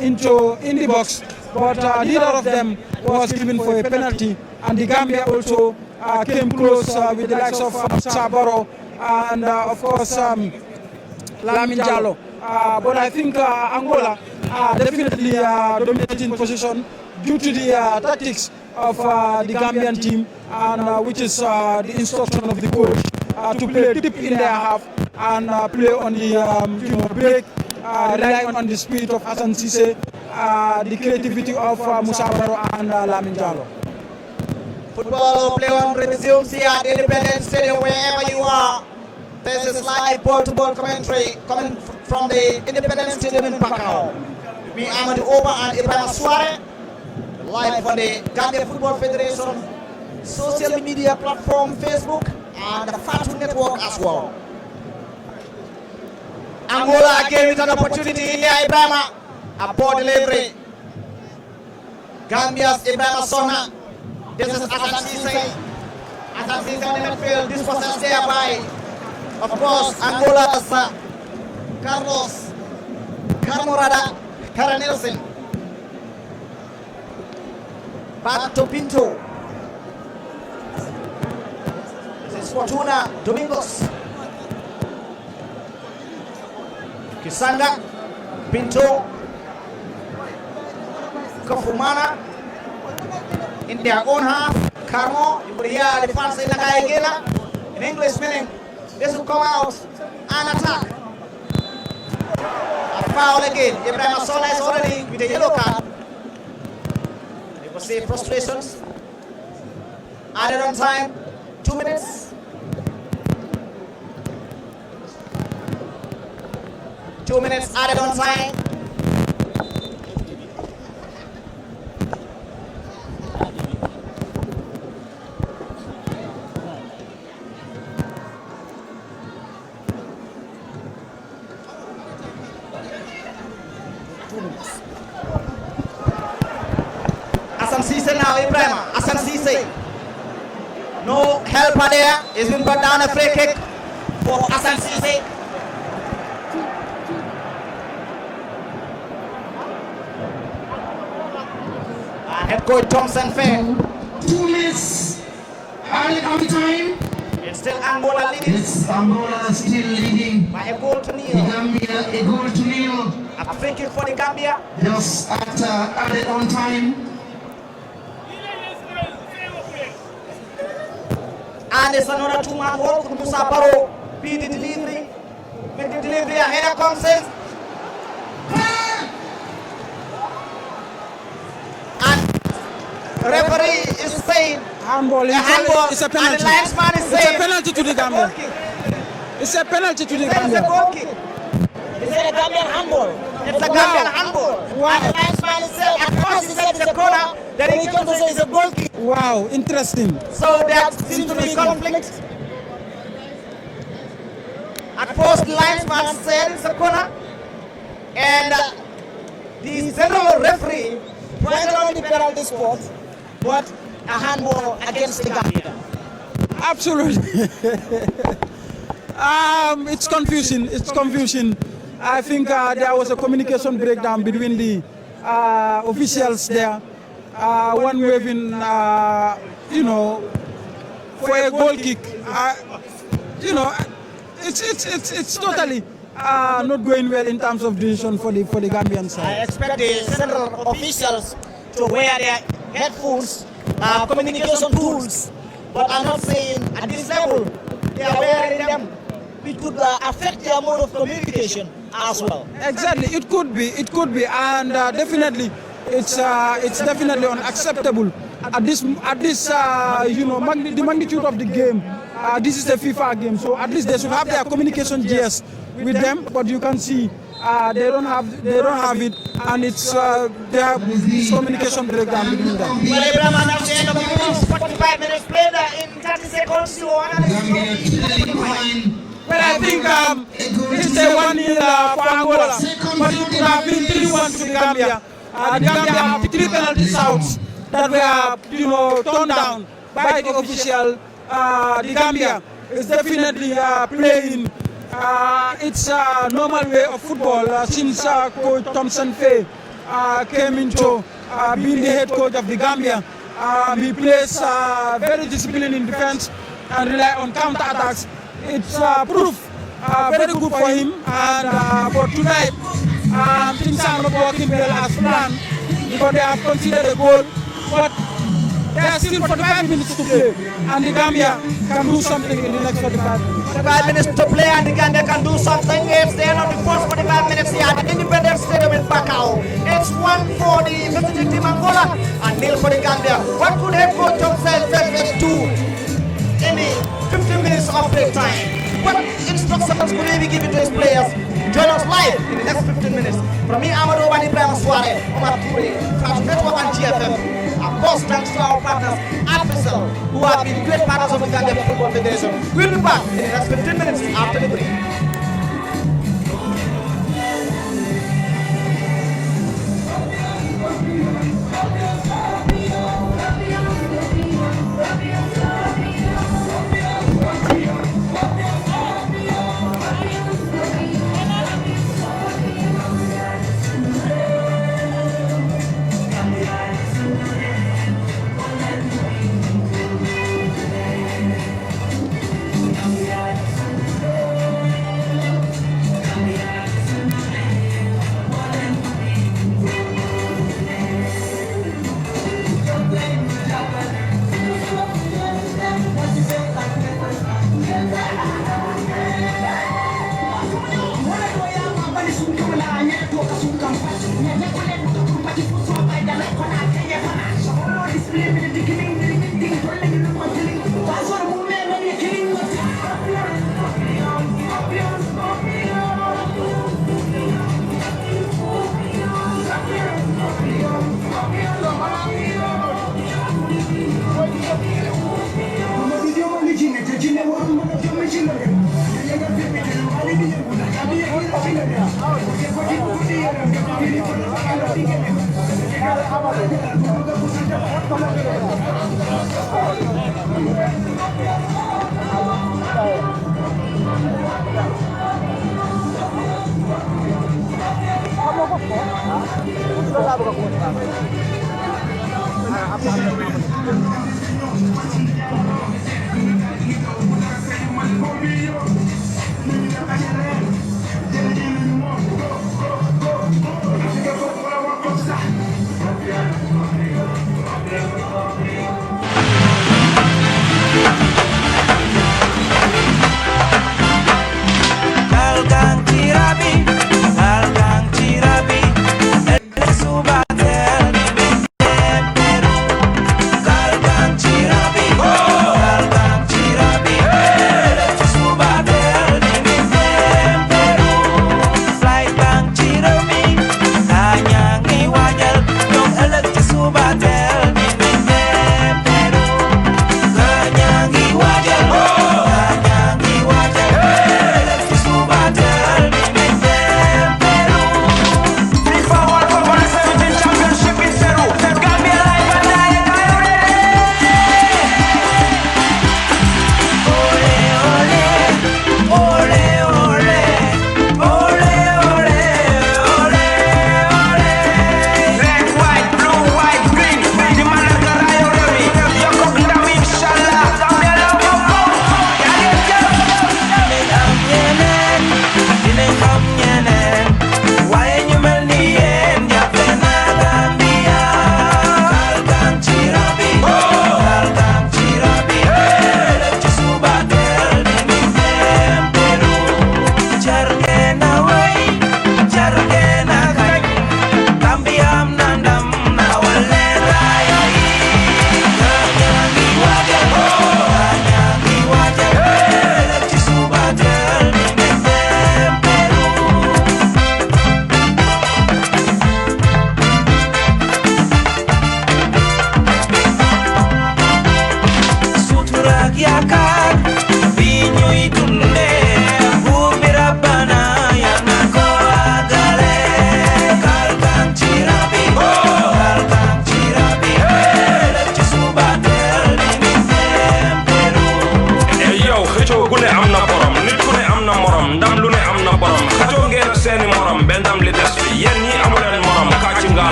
in the box, but neither of them was given for a penalty. And the Gambia also came close with the likes of Musa Barrow and of course Lamin Jallo. But I think Angola definitely dominating position due to the tactics of the Gambian team, and which is the instruction of the coach to play deep in their half and play on the break, relying on the speed of Hassan Cisse, the creativity of Musa Barrow and Lamin Jallo. Football play on resumes here at Independence Stadium, wherever you are. This is live ball-to-ball commentary coming from the Independence Stadium in Bakau. Me, Amadou Oba and Ibrahim Suare, live on the Gambia Football Federation social media platform, Facebook, and the Fatu Network as well. Angola again with an opportunity here, Ibrahim, a poor delivery. Gambia's Ibrahim Sona. This is Hassan Cisse. Hassan Cisse on the midfield. This was there by, of course, Angola's Carlos Carmorada Caranelson. Back to Pinto. This is Fortuna Domingos. Kisanga, Pinto, Kafumana in their own half. Carmo, you could hear the fans in the guy again. In English meaning, this will come out and attack. A foul again. Ibrahim Sola is already with a yellow card. You will see frustrations. Added on time, 2 minutes. 2 minutes added on time. Hassan Cisse now Ibrahima. Hassan Cisse. No helper there. He's been brought down a free kick for Hassan Cisse. Head coach Thompson Fair. 2 minutes added on time. It's still Angola leading. It's Angola still leading. By a goal to The nil. Gambia a goal to nil. A free kick for the Gambia. Just after added on time. And it's another two-man work. Musa Barrow beat the delivery. Make the delivery. A header comes in. And referee is saying Handball. It's a and the penalty. linesman is It's a saying penalty to the Gambia. It's a penalty to the Gambia. goal kick. It's a Gambian handball. It's a Gambian handball. Wow. And the linesman is saying, at first he said it's a corner, then he comes to say it's a goal kick. Wow, interesting. So there seems to be conflict. At first the linesman said it's a corner, and the general referee pointed on the penalty spot, but a handball against the Gambia. Absolutely. It's confusing. It's confusing. I think there was a communication breakdown between the officials there. One waving, for a goal kick. It's totally not going well in terms of decision for the Gambian I side. expect the central officials to wear their headphones, communication tools, but I'm not saying at this level they are wearing them. It could affect their mode of communication as well. Exactly, it could be, and definitely, it's definitely unacceptable at this, the magnitude of the game. This is a FIFA game, so at least they should have their communication gears with them. But you can see they don't have it, and it's their communication breakdown between them. Well, Abraham, at the end of the minutes, 45 minutes played in 30 seconds. So Gambia still behind. Well, I think it's a 1-0 for Angola, but it could have been 3-1 to the Gambia. The Gambia have 3 penalty shouts that were, turned down by the official. The Gambia is definitely playing its normal way of football since Coach Thompson Faye came into being the head coach of the Gambia. He plays very disciplined in defense and rely on counter-attacks. It's proof very good for him, and for tonight things are not working well as planned because they have conceded a goal, but there are still 45 minutes to play, and the Gambia can do something in the next 45 minutes. 45 minutes to play, and the Gambia can do something. It's the end of the first 45 minutes here at the Independence Stadium in Bakau. It's 1 for the visiting team Angola and 0 for the Gambia. What could head coach Thompson Faye do in the 15 minutes of play time? What instructions could he be giving to his players? Join us live in the next 15 minutes. From me, Amadou and Ibrahim Suarez, Omar Toure, from Network and GFM. Of course, thanks to our partners at Bristol, who have been great partners of the Gambia Football Federation. We'll be back in the next 15 minutes after the break. Thank you.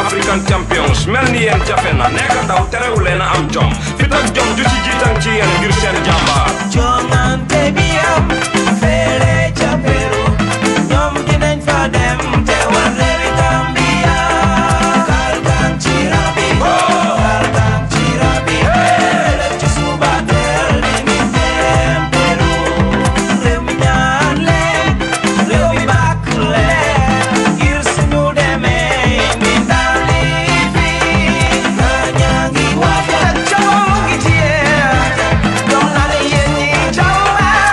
African champions mel ni yeen jafe na nekk ndaw terewul leen am jom fit ak jom ju ci jiitan ci yeen ngir seen jàmbaar jongante bi am fele ca Peru ñoom dinañ fa dem te war réewi Gambia kalkan ci rabi kalkan ci rabi ci suba teel ni ngi dem Peru réew mi ñaan leen réew mi bàkk leen ngir suñu demee mi ndam li fi ñaa ngi waajal coow ngi ci yéen dox na la yéen ñi jàmbaar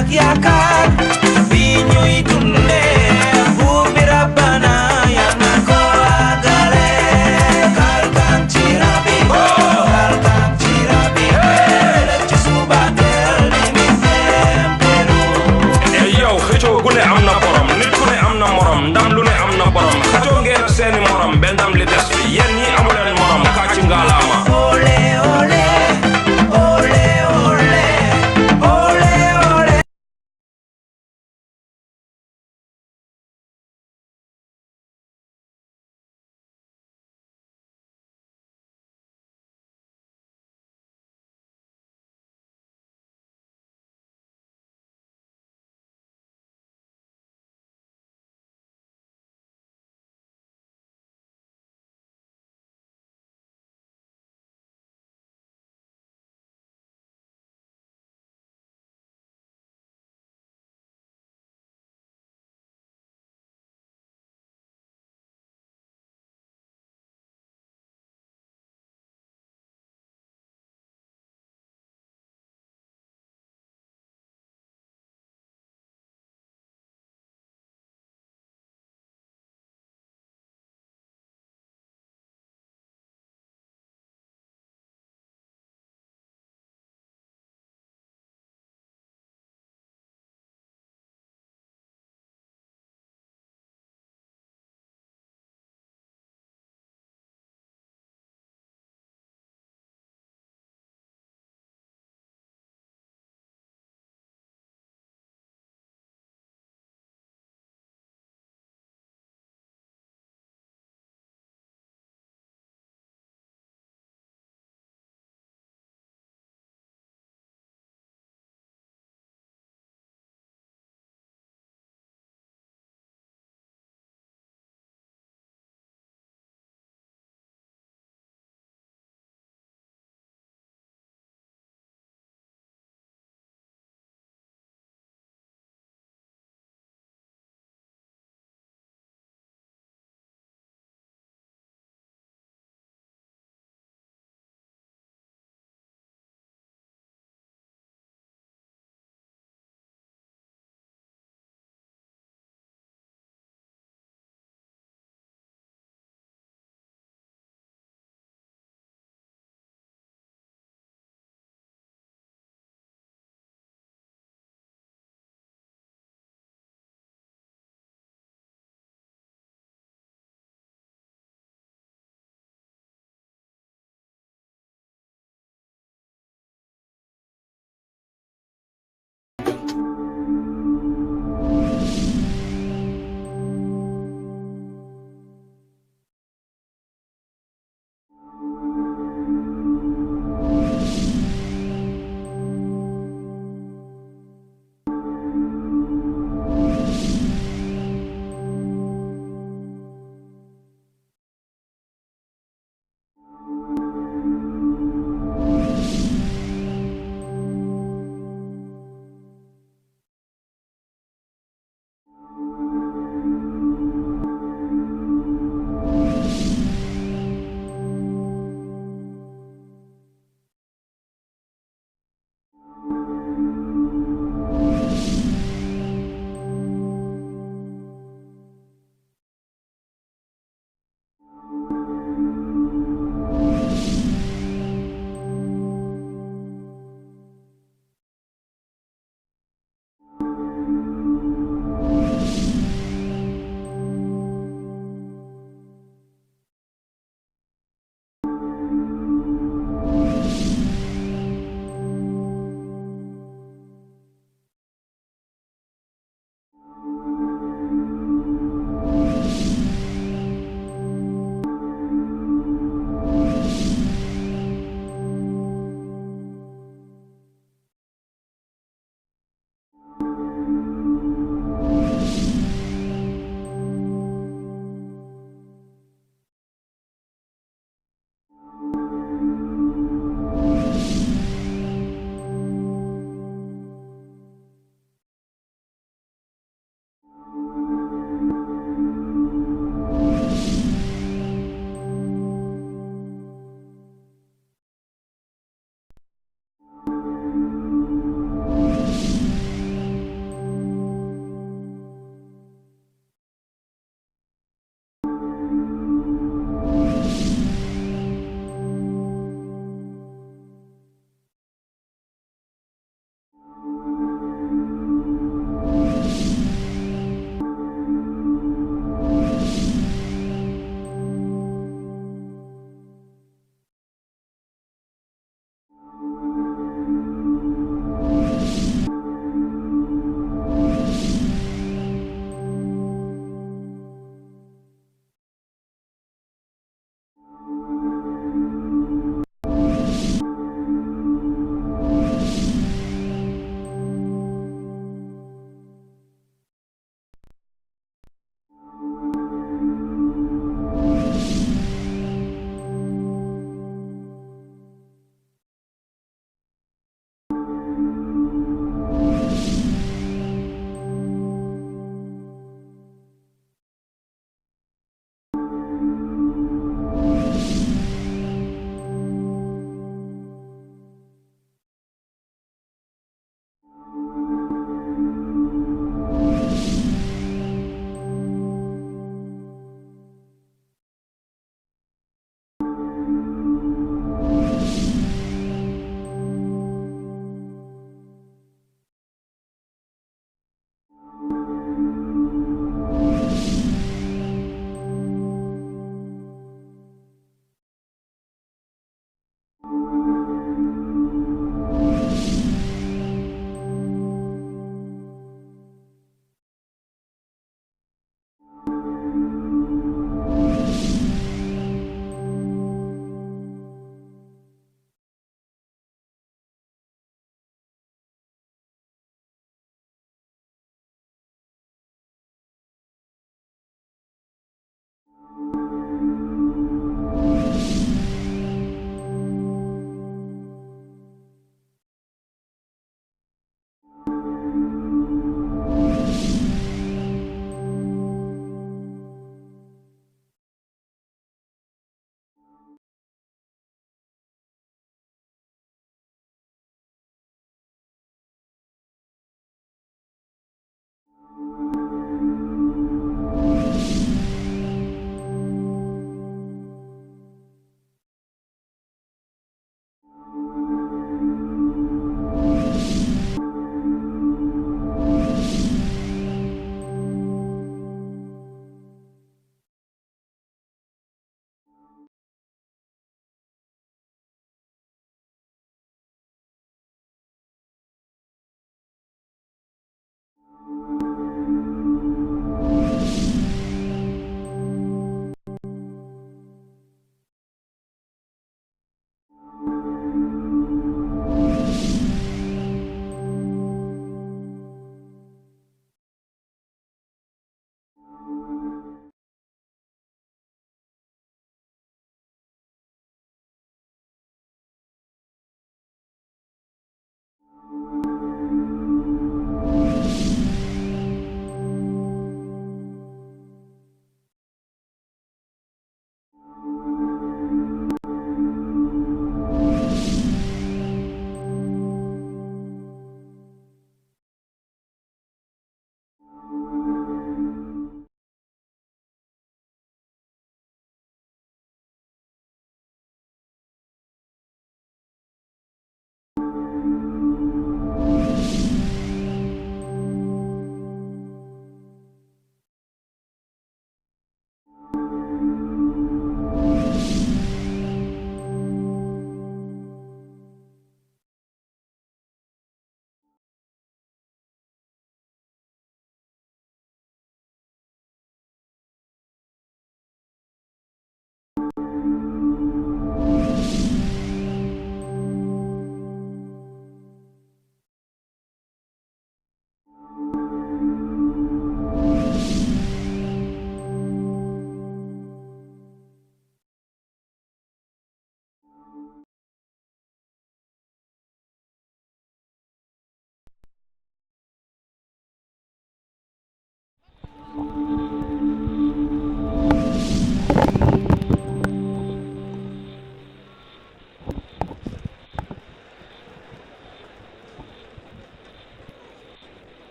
ak yaakaar bi ñuy dunde buur bi rabbana yal na ko àggale kalkan ci rabbi kalkan ci rabbi ci suba teel di mi dem Peru yow xëccoo gu ne am na borom nit ku ne am na morom ndam lu ne am na borom xëccoo ngeen seeni morom benn ndam li des fi yéen ñi amuleen morom kàcc ngaalaama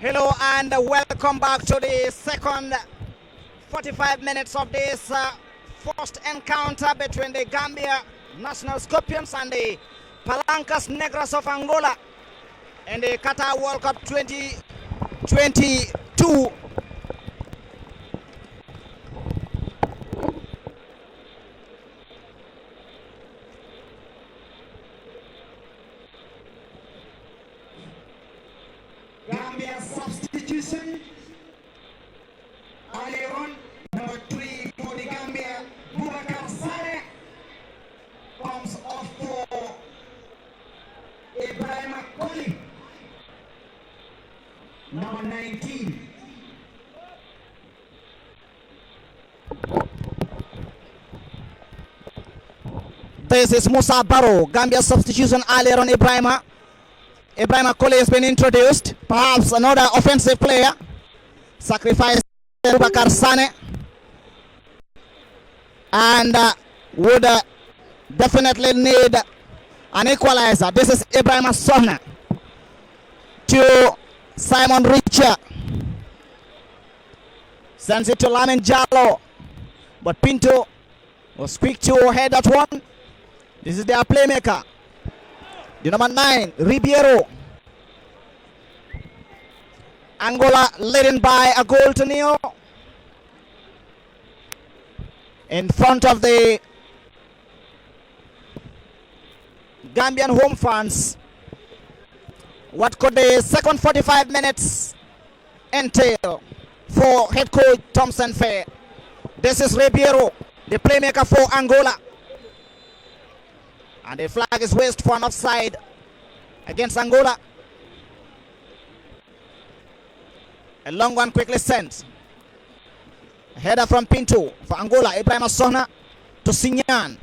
Hello and welcome back to the second 45 minutes of this first encounter between the Gambia National Scorpions and the Palancas Negras of Angola in the Qatar World Cup 2022. Gambia substitution. Earlier on, number 3 for the Gambia, Boubacar Sare comes off for Ibrahim Koli. Number 19. This is Musa Barrow, Gambia substitution earlier on Ibrahima. Ibrahima Kole has been introduced. Perhaps another offensive player. Sacrifice Boubacar Sane. And would definitely need an equalizer. This is Ibrahima Sohna to Simon Richer. Sends it to Lamin Jallo. But Pinto was quick to head that one. This is their playmaker. The number 9, Ribeiro. Angola leading by a goal to nil in front of the Gambian home fans. What could the second 45 minutes entail for head coach Thompson Fair? This is Ribeiro, the playmaker for Angola. And the flag is raised for an offside against Angola. A long one quickly sent. A header from Pinto for Angola. Ibrahim Sohna to Sinyan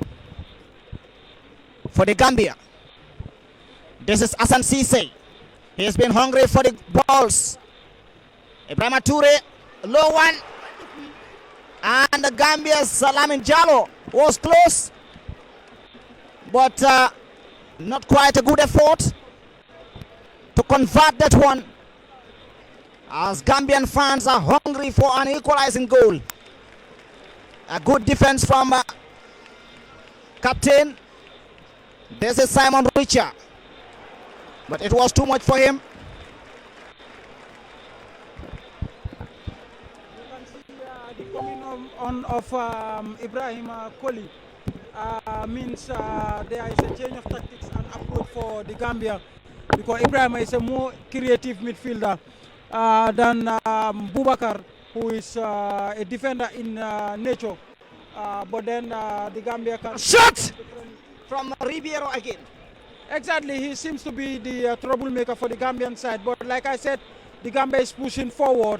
for the Gambia. This is Hassan Cisse. He has been hungry for the balls. Ibrahim Toure, low one. And the Gambia's Lamin Jallo was close. But not quite a good effort to convert that one, as Gambian fans are hungry for an equalizing goal. A good defense from captain. This is Simon Richer, but it was too much for him. You can see the coming on of Ibrahim Koli. Means there is a change of tactics and approach for the Gambia, because Ibrahim is a more creative midfielder than Boubacar, who is a defender in nature. But then the Gambia can Shot from Ribeiro again. Exactly, he seems to be the troublemaker for the Gambian side. But like I said, the Gambia is pushing forward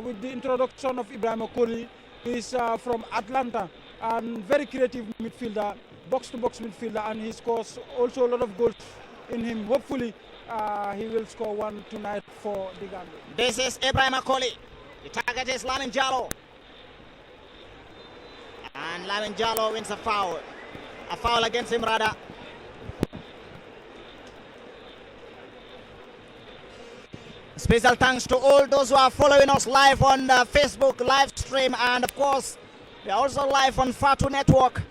with the introduction of Ibrahim Koli. He's from Atlanta and very creative midfielder, box-to-box midfielder, and he scores also a lot of goals in him. Hopefully, he will score one tonight for the Gambia. This is Ibrahim Koli. The target is Lamin Jallo. And Lamin Jallo wins a foul. A foul against him, rather. Special thanks to all those who are following us live on the Facebook live stream, and of course we are also live on Fatu Network.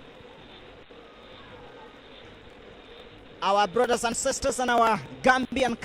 Our brothers and sisters and our Gambian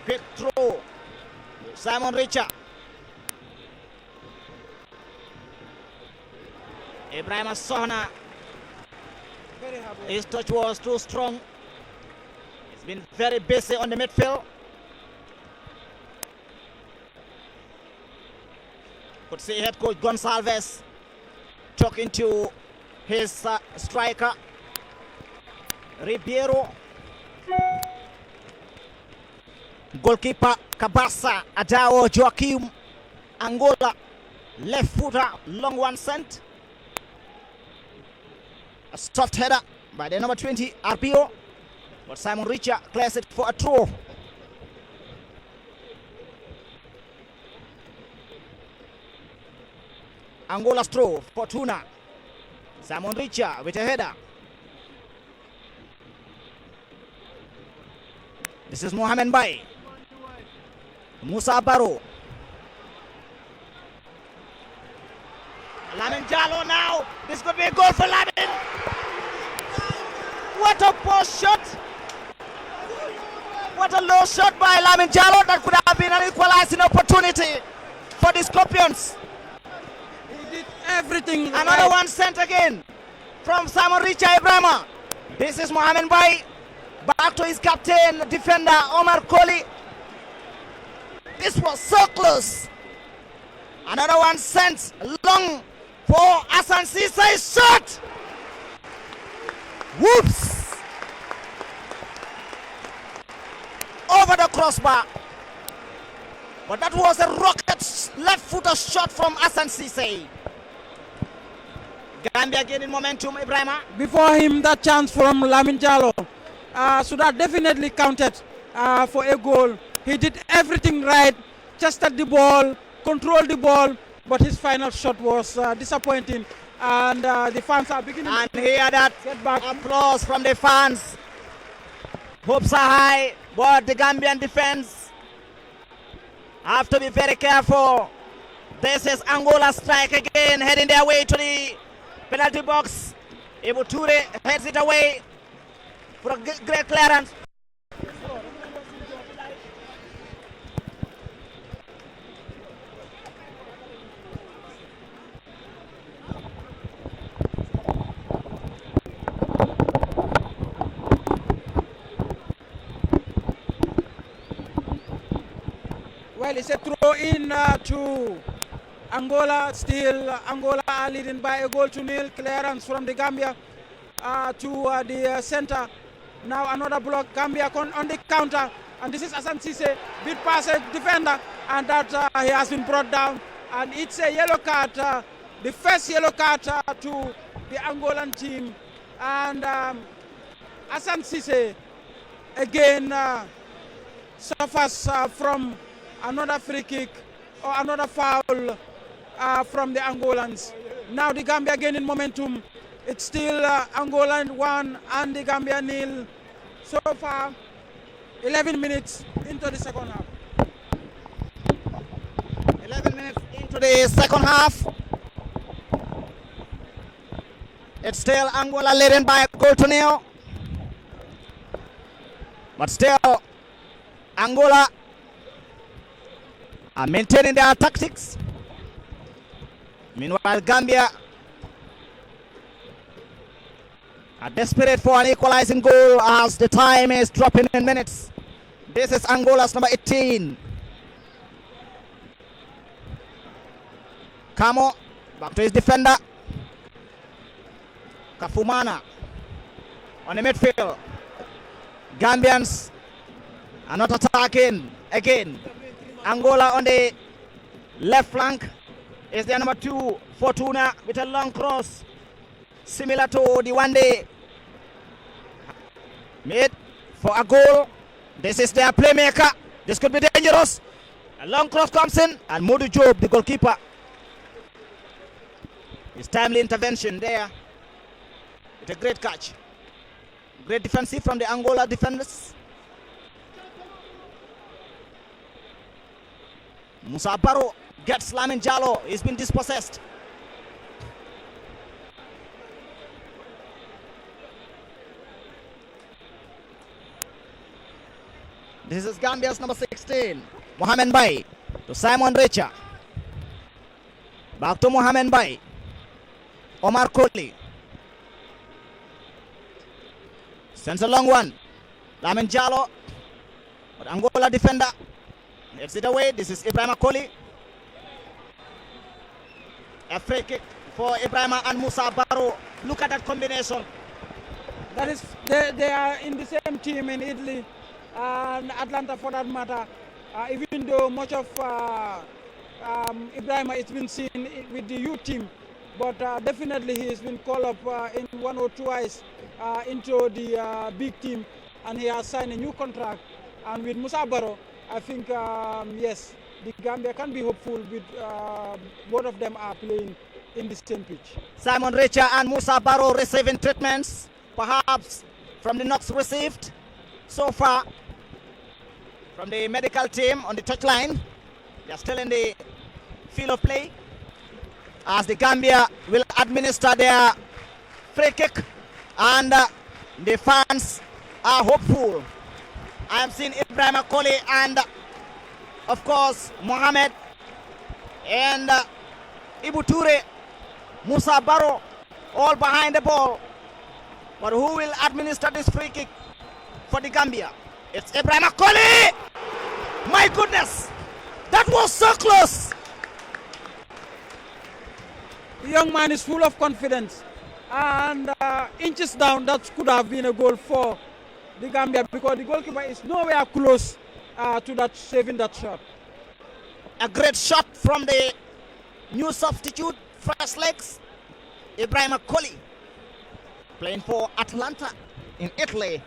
Quick throw. Simon Richa. Ibrahim Sohna. His touch was too strong. He's been very busy on the midfield. Could see head coach Gonsalves talking to his striker Ribeiro. Goalkeeper Kabasa Adao Joaquim Angola, left footer, long one sent. A soft header by the number 20 RPO, but Simon Richa clears it for a throw. Angola's throw, Fortuna. Simon Richa with a header. This is Mohamed Bai. Musa Baro. Lamin Jallo now. This could be a goal for Lamin. What a post shot. What a low shot by Lamin Jallo. That could have been an equalizing opportunity for the Scorpions. He did everything. Another one sent again from Simon Richa Ibrahima. This is Mohamed Bai. Back to his captain, defender Omar Koli. This was so close. Another one sent long for Hassan Cissé. Shot! Whoops! Over the crossbar. But that was a rocket left-footer shot from Hassan Cissé. Gambia gaining momentum, Ibrahima. Before him, that chance from Lamin Jallo should have definitely counted for a goal. He did everything right, tested the ball, controlled the ball, but his final shot was disappointing. And the fans are beginning and hear that get back. Applause from the fans. Hopes are high, but the Gambian defense have to be very careful. This is Angola strike again, heading their way to the penalty box. Ibu Ture heads it away for a great clearance. Well, it's a throw in to Angola. Still, Angola are leading by a goal to nil. Clearance from the Gambia to the center. Now another block. Gambia on the counter. And this is Hassan Cissé, big passage defender. And that he has been brought down. And it's a yellow card. The first yellow card to the Angolan team. And Hassan Cissé again suffers from another free kick or another foul from the Angolans. Now the Gambia gaining momentum. It's still Angola 1 and the Gambia nil. So far, 11 minutes into the second half. 11 minutes into the second half. It's still Angola leading by a goal to nil. But still, Angola are maintaining their tactics. Meanwhile, Gambia are desperate for an equalizing goal as the time is dropping in minutes. This is Angola's number 18. Camo, back to his defender. Kafumana on the midfield. Gambians are not attacking again. Angola on the left flank is their number 2, Fortuna, with a long cross, similar to the one they made for a goal. This is their playmaker. This could be dangerous. A long cross comes in, and Modu Job, the goalkeeper, his timely intervention there with a great catch. Great defensive from the Angola defenders. Musa Baro gets Lamin Jallo. He's been dispossessed. This is Gambia's number 6. 16. Mohamed Bay to Simon Richa. Back to Mohamed Bay. Omar Kohli. Sends a long one. Lamin Jallo. But Angola defender. Let's it away. This is Ibrahima Kohli. A free kick for Ibrahima and Musa Barrow. Look at that combination. That is, they are in the same team in Italy and Atlanta for that matter. Even though much of Ibrahima has been seen with the youth team, but definitely he has been called up in one or twice into the big team, and he has signed a new contract. And with Musa Barrow, I think, yes, the Gambia can be hopeful with both of them are playing in the same pitch. Simon Richa and Musa Barrow receiving treatments, perhaps from the knocks received so far from the medical team on the touchline. They are still in the field of play as the Gambia will administer their free kick, and the fans are hopeful. I am seeing Ibrahima Kohli and of course Mohamed and Ibu Toure, Musa Barrow all behind the ball. But who will administer this free kick for the Gambia? It's Ibrahima Kohli! My goodness! That was so close! The young man is full of confidence, and inches down, that could have been a goal for the Gambia because the goalkeeper is nowhere close to that saving that shot. A great shot from the new substitute, first legs, Ibrahima Kohli, playing for Atlanta in Italy.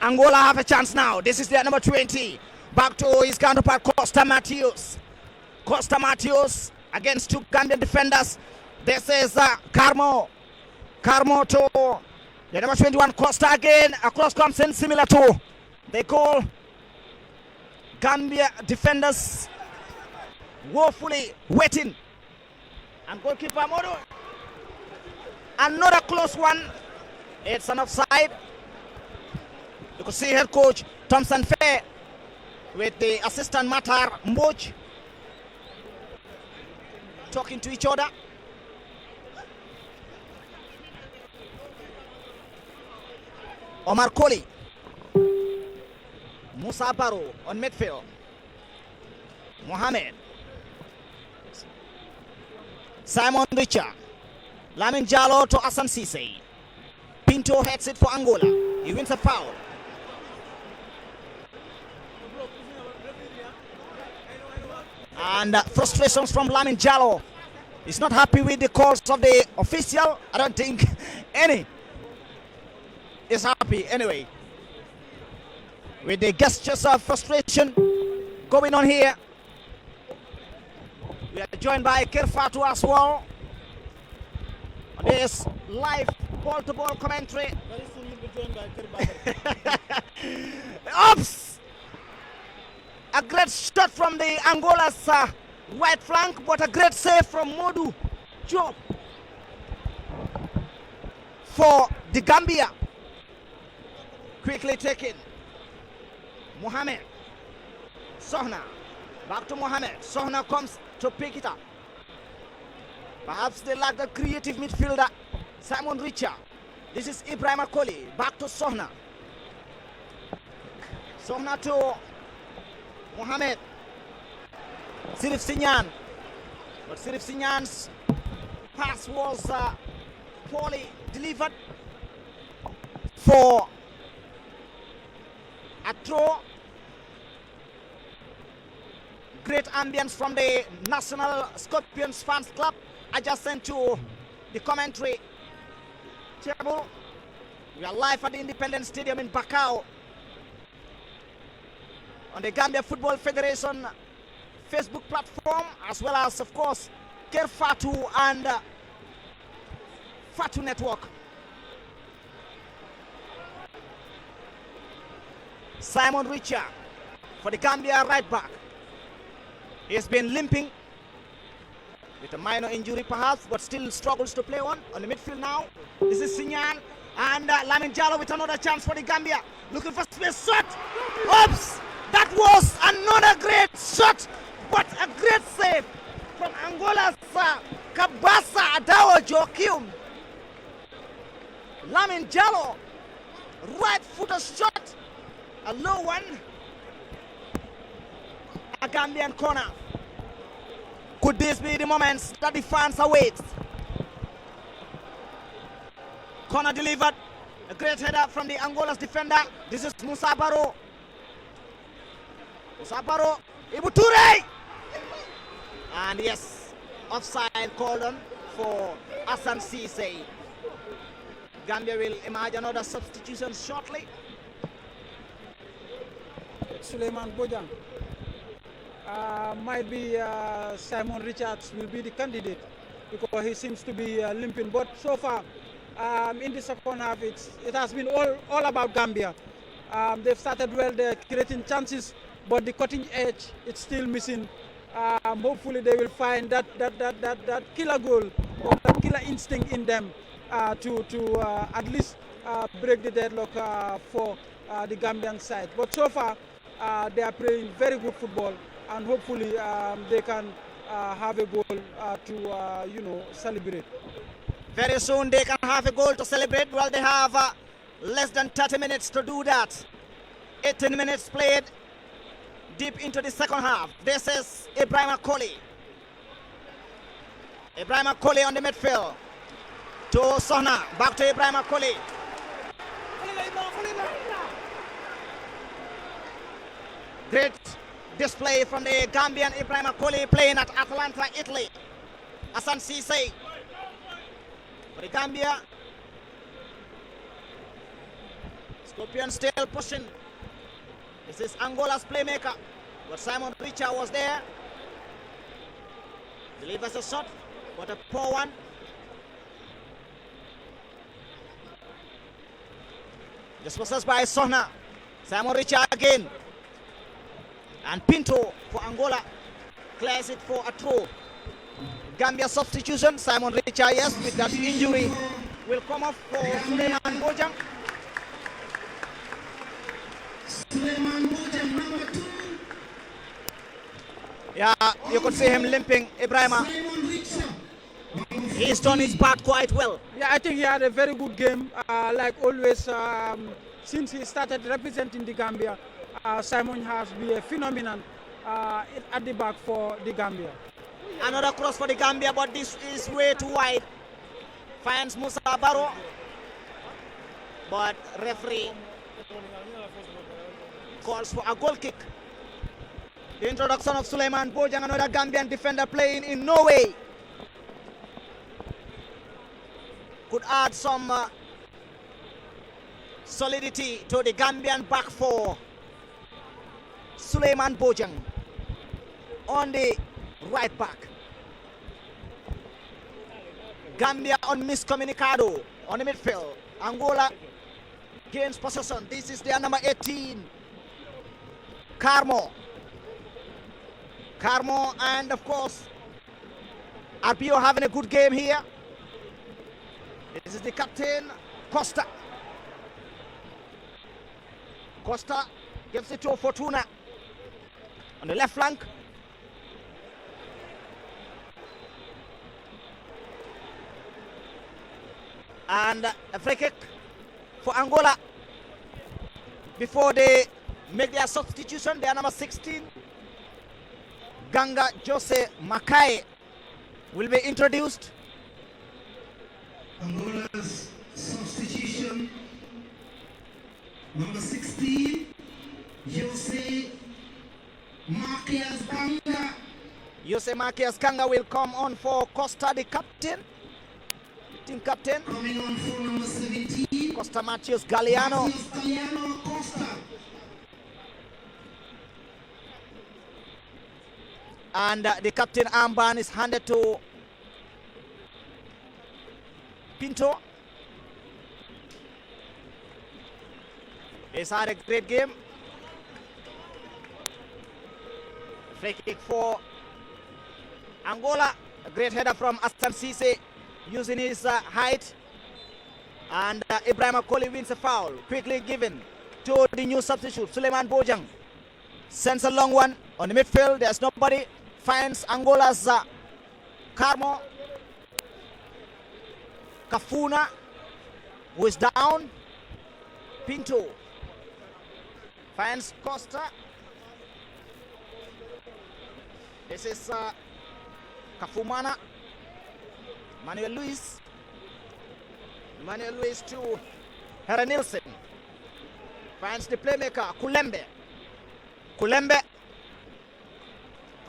Angola have a chance now. This is their number 20. Back to his counterpart, Costa Matius. Costa Matius against two Gambian defenders. This is Carmo. Carmo to the number 21, Costa again. Across comes in similar to the goal. Gambia defenders woefully waiting. And goalkeeper Modo. Another close one. It's an offside. You can see head coach Thompson Fair with the assistant Matar Mboj talking to each other. Omar Kohli, Musa Barrow on midfield, Mohamed, Simon Richa, Lamin Jallo to Asan Sise. Pinto heads it for Angola. He wins a foul. And frustrations from Lamin Jallo. He's not happy with the calls of the official. I don't think any is happy anyway with the gestures of frustration going on here. We are joined by Kerfatu as well on this live ball-to-ball commentary. Very soon you'll be joined by Kerfatu. Oops! A great shot from the Angola's right flank, but a great save from Modu Job for the Gambia. Quickly taken. Mohamed. Sohna. Back to Mohamed. Sohna comes to pick it up. Perhaps they lack a creative midfielder. Simon Richa. This is Ibrahima Kohli. Back to Sohna. Sohna to Mohamed. Sirif Sinyan. But Sirif Sinyan's pass was poorly delivered for a throw. Great ambience from the National Scorpions Fans Club adjacent to the commentary table. We are live at the Independence Stadium in Bakau on the Gambia Football Federation Facebook platform, as well as, of course, Kerfatu and Fatu Network. Simon Richa for the Gambia right back. He has been limping with a minor injury perhaps, but still struggles to play on the midfield now. This is Sinyan. And Lamin Jallow with another chance for the Gambia. Looking for space. Shot. Oops. That was another great shot. But a great save from Angola's Kabasa Adawa Joaquim. Lamin Jallow. Right footer shot. A low one. A Gambian corner. Could this be the moments that the fans await? Corner delivered. A great header from the Angola's defender. This is Musa Baro. Musa Baro. Ibuture. And yes, offside called on for Hassan Cisse. Gambia will emerge another substitution shortly. Suleiman Bojang. Might be Simon Richards will be the candidate because he seems to be limping. But so far, in the second half, it has been all about Gambia. They've started well, they're creating chances, but the cutting edge, it's still missing. Hopefully they will find that killer goal or that killer instinct in them to at least break the deadlock for the Gambian side. But so far, they are playing very good football, and hopefully they can have a goal to celebrate. Very soon they can have a goal to celebrate. Well, they have less than 30 minutes to do that. 18 minutes played deep into the second half. This is Ibrahim Akoli. Ibrahim Akoli on the midfield. To Sohna. Back to Ibrahim Akoli. Great display from the Gambian Ibrahim Akoli playing at Atalanta, Italy. Hassan Cisse. For the Gambia. Scorpion still pushing. This is Angola's playmaker. But Simon Richard was there. Delivers a shot, but a poor one. This was by Sohna. Simon Richard again. And Pinto for Angola. Clears it for a throw. Gambia substitution. Simon Richard, yes, with that injury, will come off for Suleiman Bojang. Suleiman Bojang, number 2. Yeah, you could see him limping, Ibrahima. He's done his part quite well. Yeah, I think he had a very good game. Like always, since he started representing the Gambia, Simon has been a phenomenon at the back for the Gambia. Another cross for the Gambia, but this is way too wide. Finds Musa Baro. But referee calls for a goal kick. The introduction of Suleiman Bojang, another Gambian defender playing in Norway, could add some solidity to the Gambian back four. Suleiman Bojang on the right back. Gambia on miscommunicado on the midfield. Angola gains possession. This is their number 18. Carmo, and of course Arbio having a good game here. This is the captain, Costa. Costa gives it to Fortuna on the left flank. And a free kick for Angola before they make their substitution. Their number 16, Ganga Jose Makai, will be introduced. Angola's substitution. Number 16, Jose Marquez Ganga. Jose Marquez Ganga will come on for Costa, the captain. Team captain. Coming on for number 17, Costa Matius Galliano. Matius Galliano Costa. And the captain armband is handed to Pinto. He's had a great game. Free kick for Angola. A great header from Hassan Cisse using his height And Ibrahim Akoli wins a foul. Quickly given to the new substitute, Suleiman Bojang. Sends a long one on the midfield. There's nobody. Finds Angola's Carmo. Kafuna, who is down. Pinto. Finds Costa. This is Kafumana. Manuel Luis to Hera Nielsen. Finds the playmaker, Kulembe.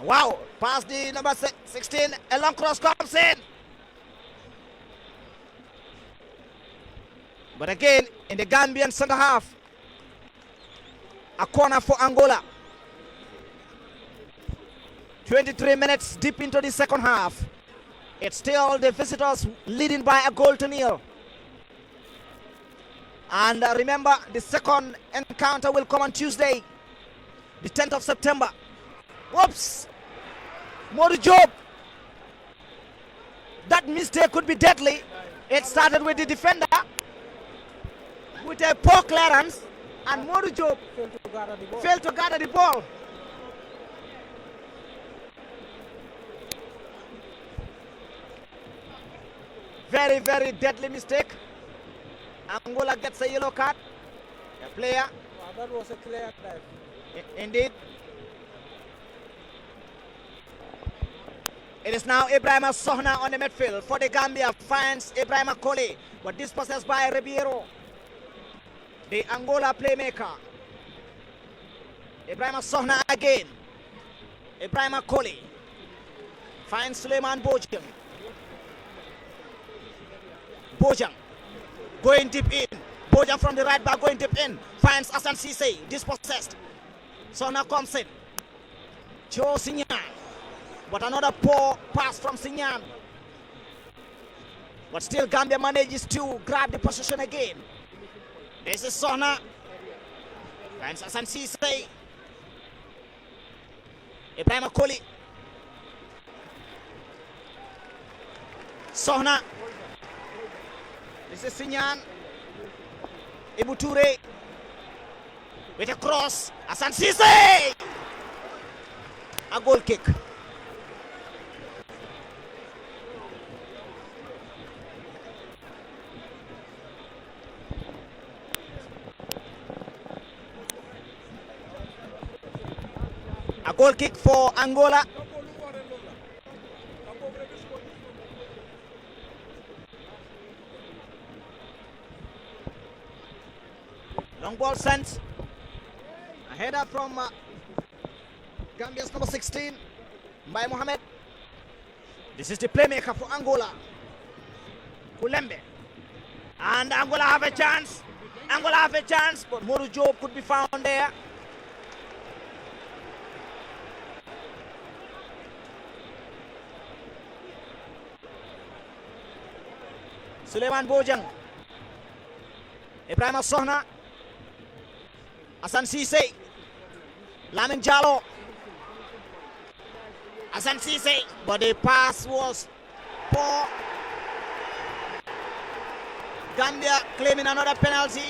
Wow, past the number 16, a long cross comes in. But again, in the Gambian center half, a corner for Angola. 23 minutes deep into the second half. It's still the visitors leading by a goal to nil. And remember, the second encounter will come on Tuesday, the 10th of September. Whoops! Modu Job. That mistake could be deadly. It started with the defender with a poor clearance, and Modu Job failed to gather the ball. Very, very deadly mistake. Angola gets a yellow card. A player. Wow, that was a clear dive. Indeed. It is now Ibrahim Sohna on the midfield for the Gambia. Finds Ibrahim Akoli, but dispossessed by Ribeiro, the Angola playmaker. Ibrahim Sohna again. Ibrahim Akoli finds Suleiman Bojang. Bojang going deep in. Bojang from the right back going deep in. Finds Hassan Cisse, dispossessed. Sohna comes in. Joe Sinyan. But another poor pass from Sinyan. But still Gambia manages to grab the position again. This is Sohna. Finds Hassan Cisse. Ibrahim Akoli. Sohna. This is Sinyan. Ibu Toure with a cross. Hassan Cisse. A goal kick. A goal kick for Angola. Long ball sent. A header from Gambia's number 16 by Mohamed. This is the playmaker for Angola. Kulembe. And Angola have a chance. But Modu Job could be found there. Suleiman Bojang. Ibrahim Sohna. Hassan Cisse. Lamin Jallo. Hassan Cisse. But the pass was poor. Gambia claiming another penalty.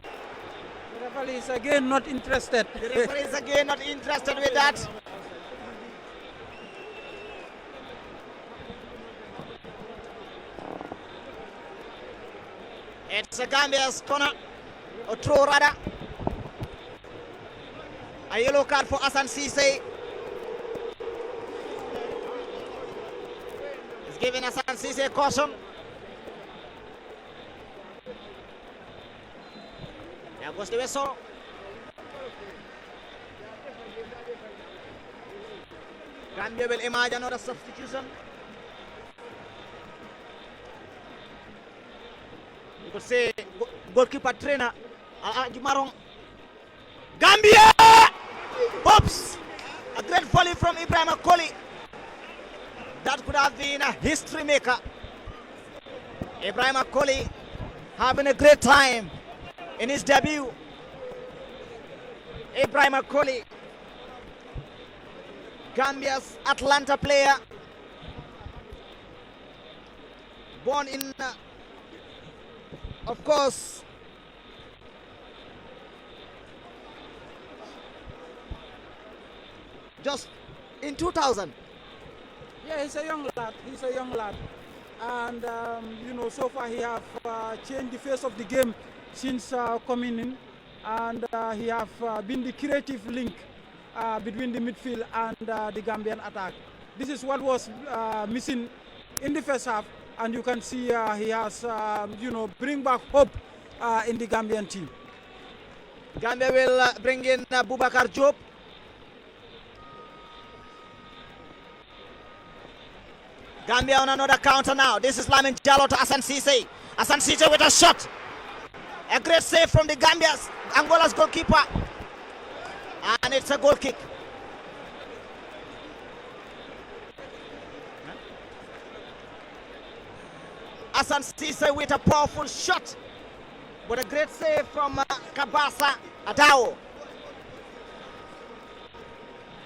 The referee is again not interested. The referee is again not interested with that. It's a Gambia's corner, or throw rather. A yellow card for Hassan Cisse. He's giving Hassan Cisse a caution. There goes the whistle. Gambia will emerge another substitution. You could say goalkeeper trainer Jumarong. Gambia! Oops! A great volley from Ibrahim Akoli. That could have been a history maker. Ibrahim Akoli having a great time in his debut. Ibrahim Akoli, Gambia's Atlanta player, born in Of course, just in 2000. Yeah, he's a young lad. He's a young lad. And, you know, so far he have changed the face of the game since coming in. And he have been the creative link between the midfield and the Gambian attack. This is what was missing in the first half. And you can see he has, you know, bring back hope in the Gambian team. Gambia will bring in Boubacar Diop. Gambia on another counter now. This is Lamin Jallo to Hassan Cisse. Hassan Cisse with a shot. A great save from the Gambia's, Angola's goalkeeper. And it's a goal kick. Hassan Cisse with a powerful shot. But a great save from Kabasa Adao.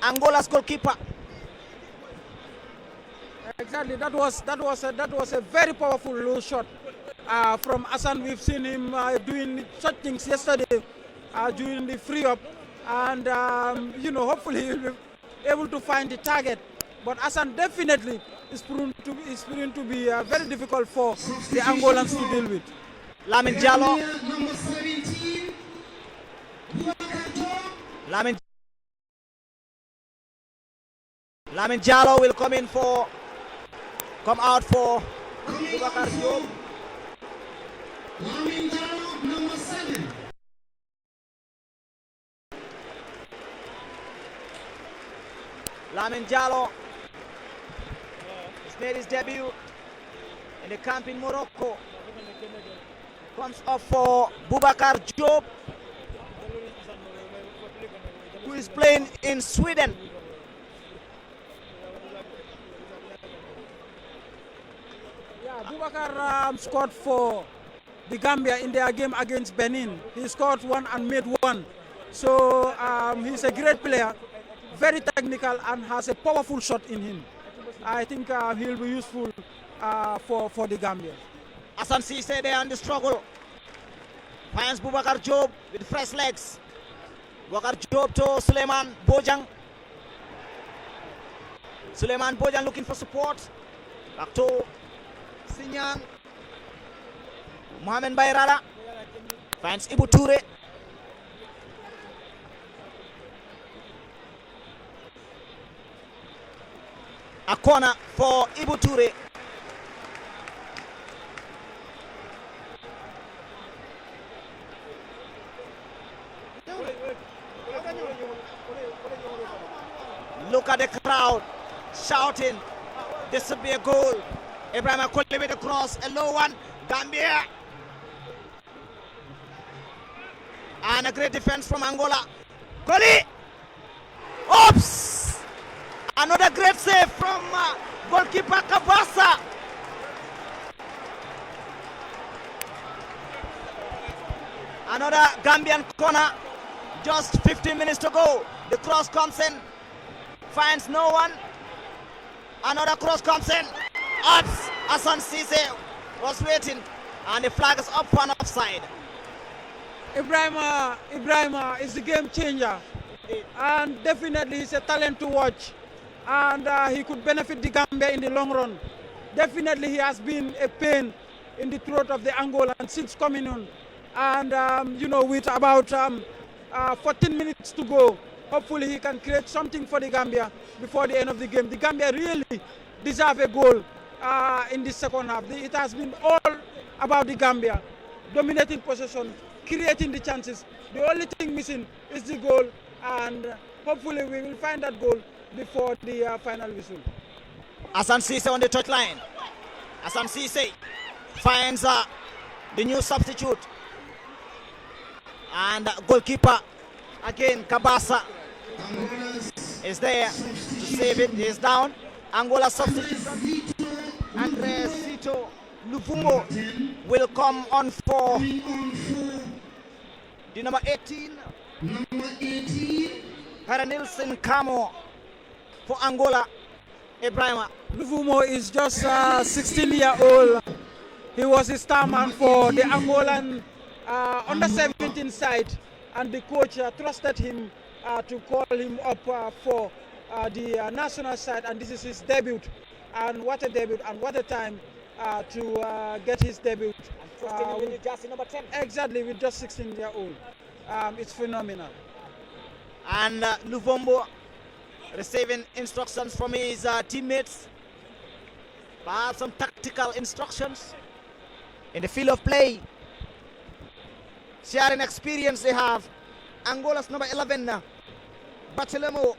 Angola's goalkeeper. Exactly, that was a very powerful low shot from Hassan. We've seen him doing such things yesterday during the free up, and you know, hopefully he'll be able to find the target. But Hassan definitely is proven to be very difficult for the Angolans to deal with. Lamin Jallo. Number 17. Lamin Jallo will come out for Boubacar Diop. Lamin Jallo, number 7. Lamin Jallo has made his debut in the camp in Morocco. Comes off for Boubacar Diop, who is playing in Sweden. Boubacar scored for the Gambia in their game against Benin. He scored one and made one. So he's a great player, very technical, and has a powerful shot in him. I think he'll be useful for the Gambia. Hassan Cisse there on the struggle. Finds Boubacar Diop with fresh legs. Boubacar Diop to Suleiman Bojang. Suleiman Bojang looking for support. Back to Sinyang. Mohamed Bayrala finds Ibu Toure. A corner for Ibu Toure. Look at the crowd shouting. This would be a goal. Ibrahim Akoli with a cross, a low one. Gambia. And a great defense from Angola. Koli. Oops! Another great save from goalkeeper Kabasa. Another Gambian corner. Just 15 minutes to go. The cross comes in. Finds no one. Another cross comes in. Ups. Hassan Cisse was waiting. And the flag is up for an offside. Ibrahima is the game changer. And definitely he's a talent to watch. And he could benefit the Gambia in the long run. Definitely he has been a pain in the throat of the Angolans since coming on. And, you know, with about 14 minutes to go, hopefully he can create something for the Gambia before the end of the game. The Gambia really deserve a goal in the second half. It has been all about the Gambia, dominating possession, creating the chances. The only thing missing is the goal, and hopefully we will find that goal before the final whistle. Hassan Cisse on the touchline. Hassan Cisse finds the new substitute. And goalkeeper, again, Kabasa is there to save it. He is down. Angola substitute. Andre Sito Luvumo will come on for the number 18. Number 18. Paranilson Camo for Angola. Ibrahima. Luvumo is just 16-year-old He was a star man for the Angolan under 17 side, and the coach trusted him to call him up for the national side, and this is his debut. And what a debut, and what a time to get his debut. With just number 10. Exactly, with just 16-year-old. It's phenomenal. And Luvombo receiving instructions from his teammates, perhaps some tactical instructions in the field of play. Sharing experience they have. Angola's number 11, Bartolomeo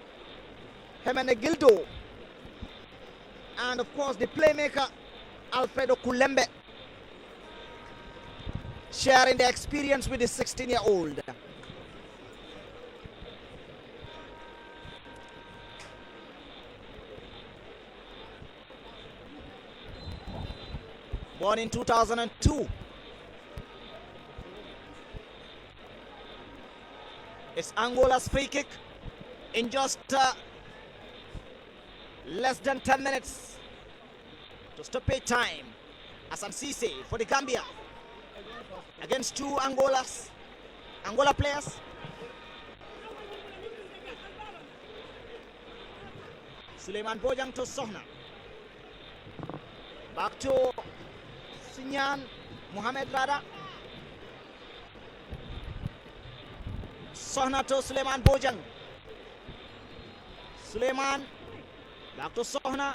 Hemenegildo, and of course the playmaker Alfredo Kulembe, sharing the experience with the 16-year-old. Born in 2002. It's Angola's free kick in just less than 10 minutes to stoppage time. Asan Cisse for the Gambia against two Angola players. Suleiman Bojang to Sohna. Back to Sinyan Mohamed Rada. Sohna to Suleiman Bojang. Suleiman back to Sohna.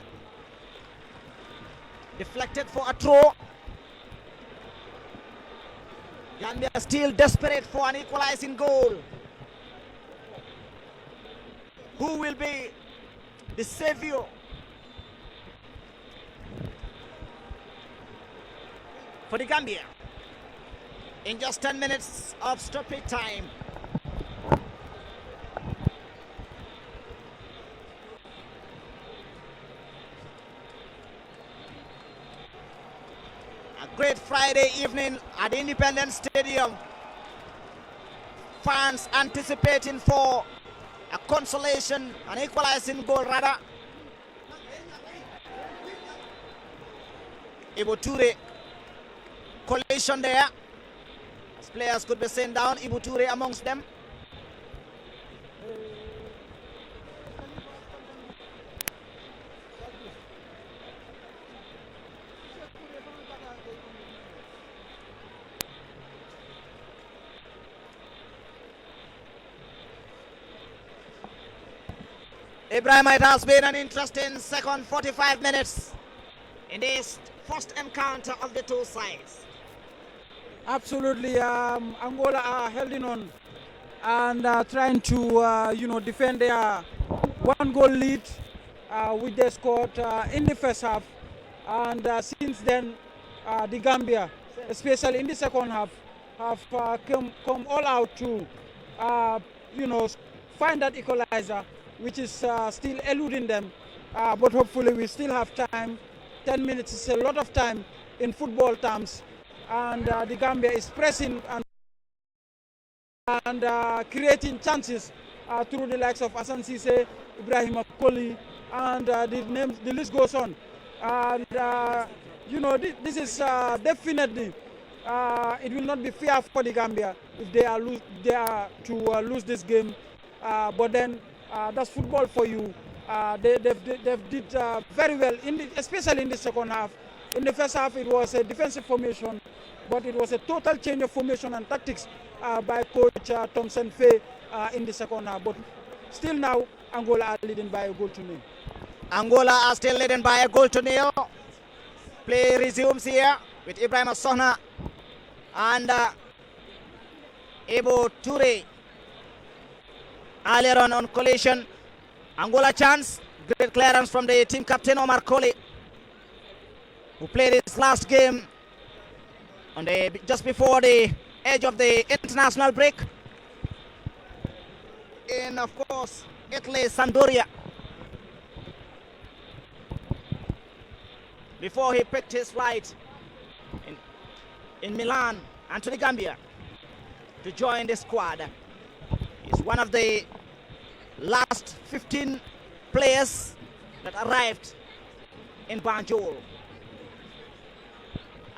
Deflected for a throw. Gambia still desperate for an equalizing goal. Who will be the savior? For the Gambia in just 10 minutes of stoppage time. A great Friday evening at the Independence Stadium. Fans anticipating for a consolation, an equalizing goal rather. Ibu Toure collision there, as players could be sent down. Ibu Toure amongst them. Ibrahim, it has been an interesting second 45 minutes in this first encounter of the two sides. Absolutely, Angola are holding on and trying to, defend their one-goal lead, which they scored in the first half. And since then, the Gambia, especially in the second half, have come all out to, find that equalizer, which is still eluding them. But hopefully we still have time. 10 minutes is a lot of time in football terms. And the Gambia is pressing and creating chances through the likes of Asan Cisse, Ibrahim Akoli, and the list goes on. And this is definitely it will not be fair for the Gambia if they are to lose this game. But then that's football for you. They did very well, especially in the second half. In the first half, it was a defensive formation, but it was a total change of formation and tactics by Coach Thompson Faye in the second half. But still now, Angola are leading by a goal to nil. Angola are still leading by a goal to nil. Play resumes here with Ibrahim Sohna and Ibu Toure. Earlier on collision, Angola chance. Great clearance from the team captain Omar Colley, who played his last game on just before the edge of the international break in, of course, Italy, Sampdoria, before he picked his flight in Milan and to the Gambia to join the squad. He's one of the last 15 players that arrived in Banjul.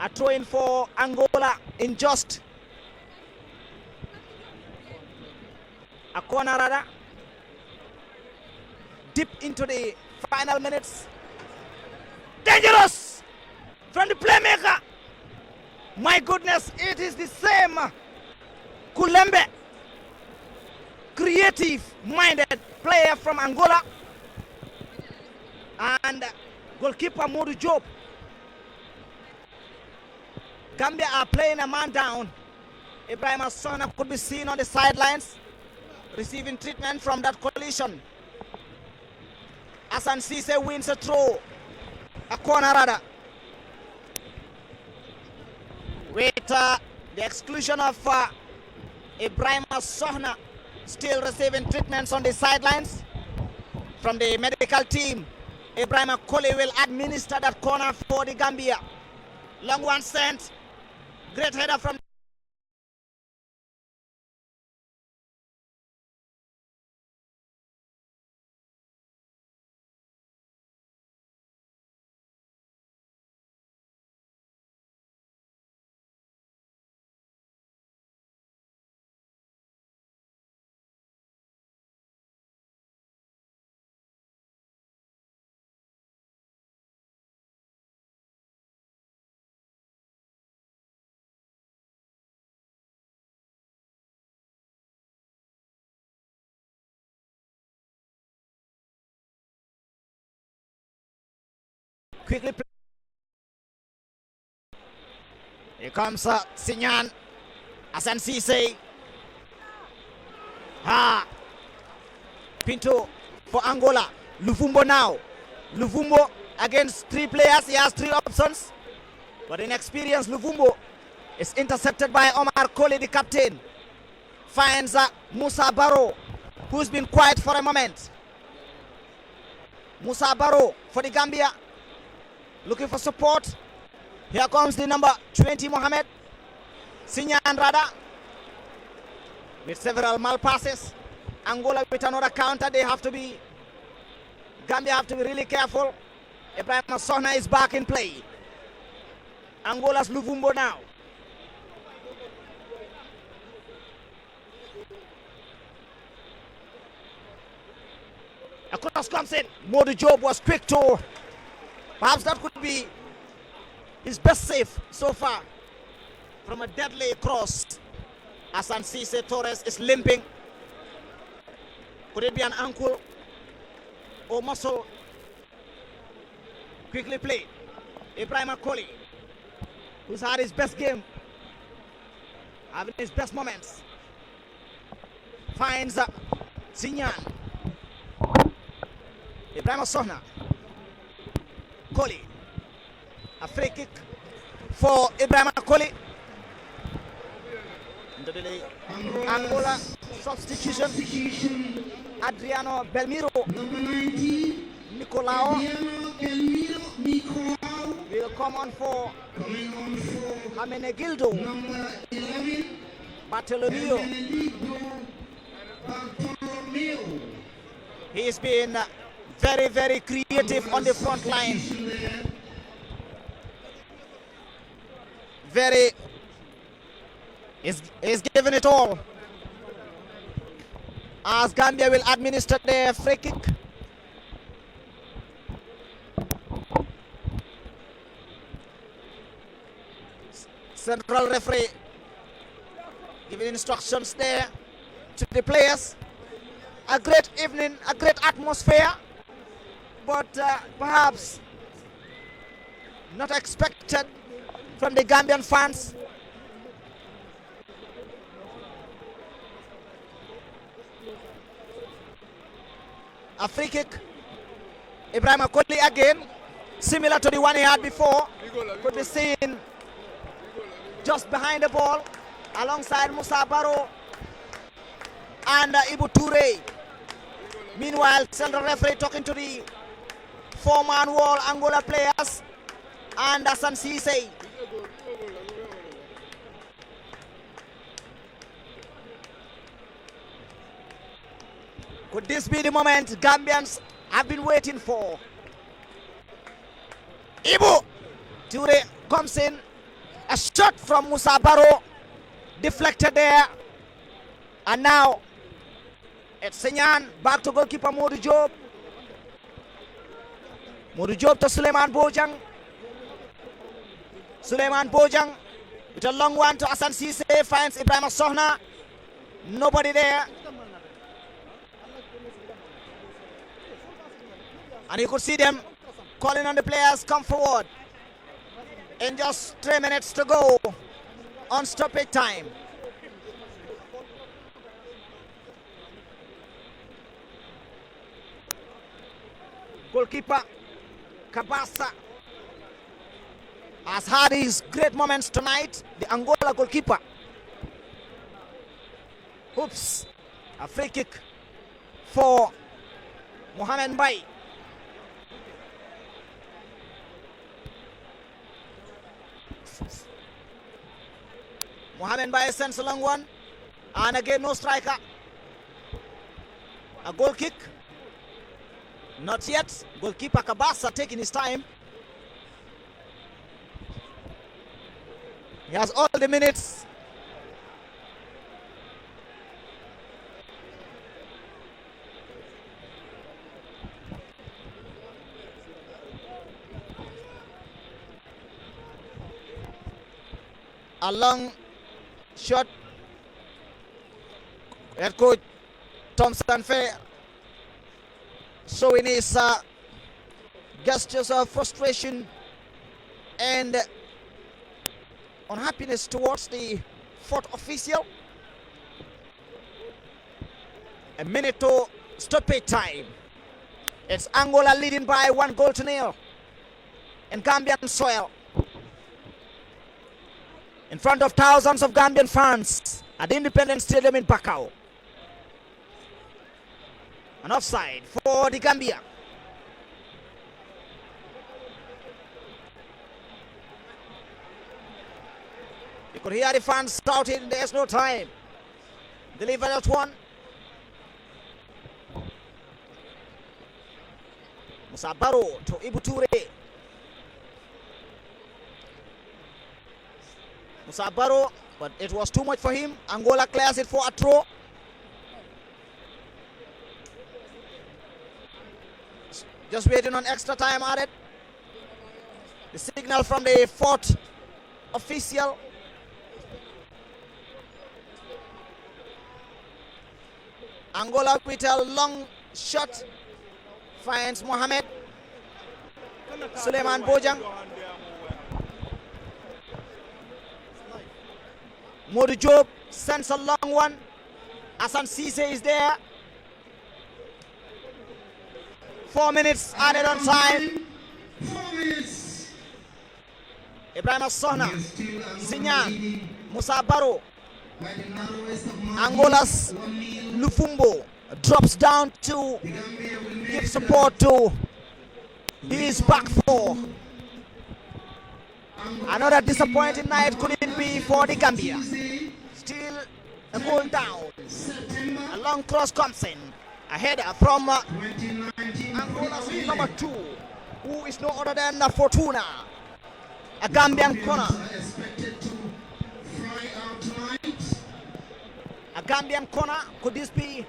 A throw in for Angola in just a corner rather. Deep into the final minutes. Dangerous from the playmaker. My goodness, it is the same Kulembe, creative-minded player from Angola, and goalkeeper Modu Job. Gambia are playing a man down. Ibrahim Assona could be seen on the sidelines receiving treatment from that collision. Hassan Cisse wins a throw, a corner rather. With the exclusion of Ibrahim Assona still receiving treatments on the sidelines from the medical team. Ibrahim Akoli will administer that corner for the Gambia. Long one sent. Great header from quickly. Here comes Sinyan. Hassan Cisse. Pinto for Angola. Luvumbo now. Luvumbo against three players. He has three options. But inexperienced Luvumbo is intercepted by Omar Koli, the captain. Finds Musa Barrow, who's been quiet for a moment. Musa Barrow for the Gambia. Looking for support. Here comes the number 20 Mohamed. Sinyan Rada with several mal passes. Angola with another counter. Gambia have to be really careful. Ibrahim Assona is back in play. Angola's Luvumbo now. A cross comes in. Modu Job was quick to. Perhaps that could be his best save so far from a deadly cross. Hassan Cisse Torres is limping. Could it be an ankle or muscle? Quickly played. Ibrahim Akoli, who's had his best game, having his best moments, finds Sinyan. Ibrahim Assona. Koli. A free kick for Ibrahim Akoli. Into the Angola substitution. Adriano Belmiro. Number 19. Nicolao Belmiro will come on for coming on for Amenegildo. number 11. Bartolomeo. Bartolomeo. He's been very, very creative on the front line. He's given it all. As Gambia will administer their free kick. Central referee giving instructions there to the players. A great evening, a great atmosphere, but perhaps not expected from the Gambian fans. A free kick. Ibrahim Akoli again, similar to the one he had before. Could be seen just behind the ball, alongside Musa Barrow and Ibu Toure. Meanwhile, central referee talking to the four-man wall Angola players and Hassan Cisse. Could this be the moment Gambians have been waiting for? Ibu Toure comes in, A shot from Musa Barrow, deflected there. And now it's Sinyan, back to goalkeeper Modu Job. Modu Job to Suleiman Bojang. Suleiman Bojang with a long one to Hassan Cisse, finds Ibrahim Sohna. Nobody there. And you could see them calling on the players, come forward. In just 3 minutes to go on stoppage time. Goalkeeper Kabasa has had his great moments tonight. The Angola goalkeeper. Oops. A free kick for Mohamed Mbai. Mohamed Mbai sends a long one. And again, no striker. A goal kick. Not yet. Goalkeeper Kabasa taking his time. He has all the minutes. A long shot. Head coach Thompson Fair showing his gestures of frustration and unhappiness towards the fourth official. A minute to stoppage time. It's Angola leading by 1-0 in Gambian soil. In front of thousands of Gambian fans at the Independence Stadium in Bakau. An offside for the Gambia. You could hear the fans shouting, there's no time. Deliver that one. Musa Barrow to Ibu Toure. Musa Barrow, but it was too much for him. Angola clears it for a throw. Just waiting on extra time added. The signal from the fourth official. Angola with a long shot finds Mohamed. Suleiman Bojang. Modu Job sends a long one. Hassan Cisse is there. 4 minutes added on time. 4 minutes. Ibrahim Sohna, Sinyan, Musa Barrow. By the narrowest of margins, Angola's 1-0. Lufumbo drops down to The Gambia will make give support to his back four. Another disappointing night couldn't be for the Gambia. Still a goal down. September A long cross comes in. A header from 2019. Angola's number 2, who is no other than Fortuna. A Gambian corner. Are expected to fly out tonight. A Gambian corner. Could this be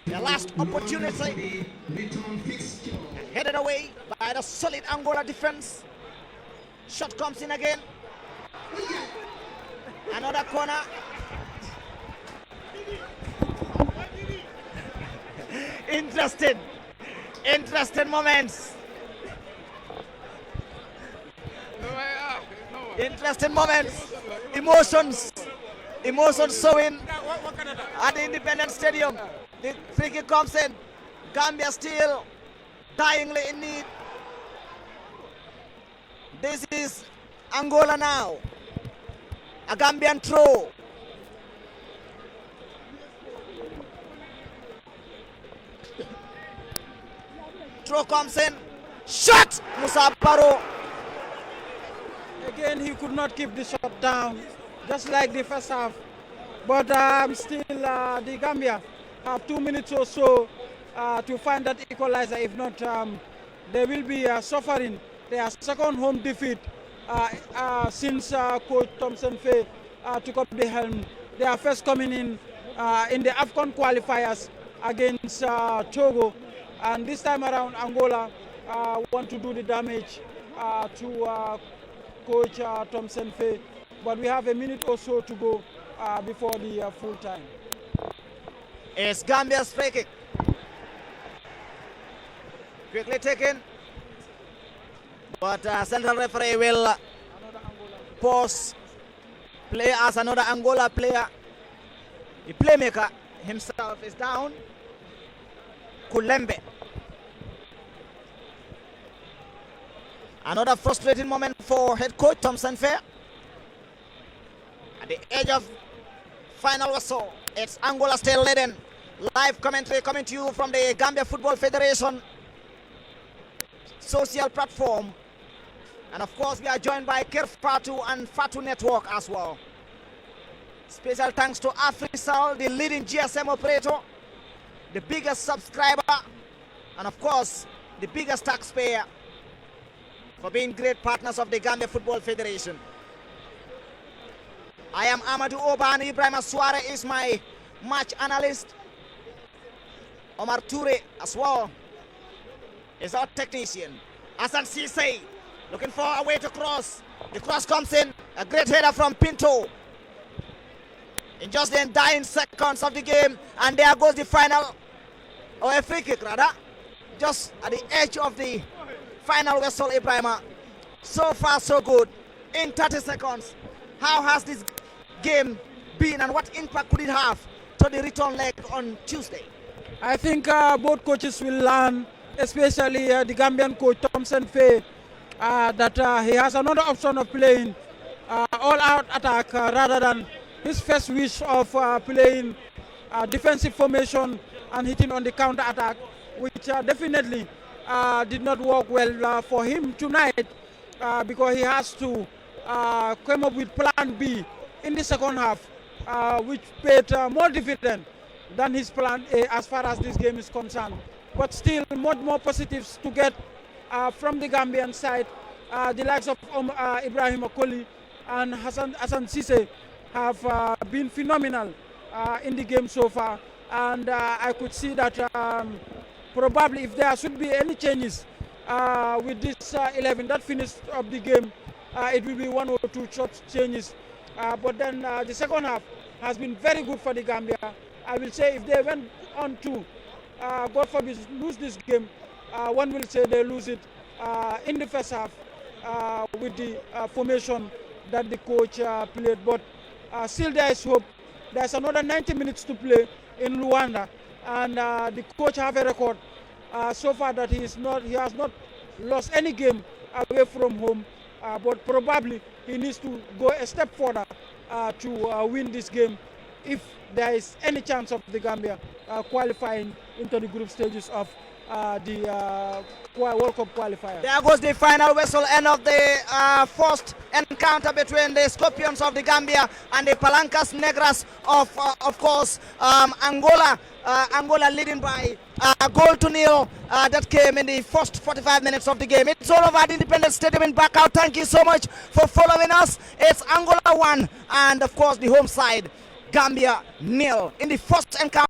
the last opportunity? The return fixture. Headed away by the solid Angola defense. Shot comes in again. Another corner. Interesting moments. Interesting moments. Emotions showing at the Independence Stadium. The free kick comes in. Gambia still dyingly in need. This is Angola now. A Gambian throw. Throw comes in. Shot! Musa Barrow. Again, he could not keep the shot down, just like the first half. But still, the Gambia have 2 minutes or so to find that equalizer. If not, they will be suffering their second home defeat since Coach Thompson Faye took up the helm. They are first coming in the AFCON qualifiers against Togo, and this time around Angola want to do the damage to Coach Thompson Faye, but we have a minute or so to go before the full time. It's Gambia's free kick. Quickly taken, but central referee will pause play as another Angola player. The playmaker himself is down. Kulembe. Another frustrating moment for head coach Thompson Fair. At the edge of final whistle, it's Angola still leading. Live commentary coming to you from the Gambia Football Federation social platform. And of course, we are joined by Kerfatu and Fatu Network as well. Special thanks to Afrisal, the leading GSM operator, the biggest subscriber, and of course, the biggest taxpayer, for being great partners of the Gambia Football Federation. I am Amadou Oban. Ibrahim Suare is my match analyst. Omar Toure as well is our technician. Hassan Cisse looking for a way to cross. The cross comes in. A great header from Pinto. In just the dying seconds of the game, and there goes the final, or a free kick rather, just at the edge of the final whistle, Ibrahima. So far so good. In 30 seconds, how has this game been, and what impact could it have to the return leg on Tuesday? I think both coaches will learn, especially the Gambian coach Thompson Faye, that he has another option of playing all-out attack rather than his first wish of playing defensive formation and hitting on the counter-attack, which definitely did not work well for him tonight, because he has to come up with plan B in the second half, which paid more dividend than his plan A as far as this game is concerned. But still, much more positives to get from the Gambian side. The likes of Ibrahim Akoli and Hassan Cisse have been phenomenal in the game so far, and I could see that probably if there should be any changes with this 11 that finished up the game, it will be 1 or 2 short changes, but then the second half has been very good for the Gambia. I will say if they went on to God forbid lose this game, one will say they lose it in the first half with the formation that the coach played, but still there is hope. There's another 90 minutes to play in Luanda, and the coach have a record so far that he has not lost any game away from home, but probably he needs to go a step further to win this game if there is any chance of the Gambia qualifying into the group stages of the World Cup qualifier. There goes the final whistle, end of the first encounter between the Scorpions of the Gambia and the Palancas Negras of course, Angola. Angola leading by a goal to nil that came in the first 45 minutes of the game. It's all over at Independence Stadium in Bakau. Thank you so much for following us. It's Angola 1 and of course the home side, Gambia nil in the first encounter.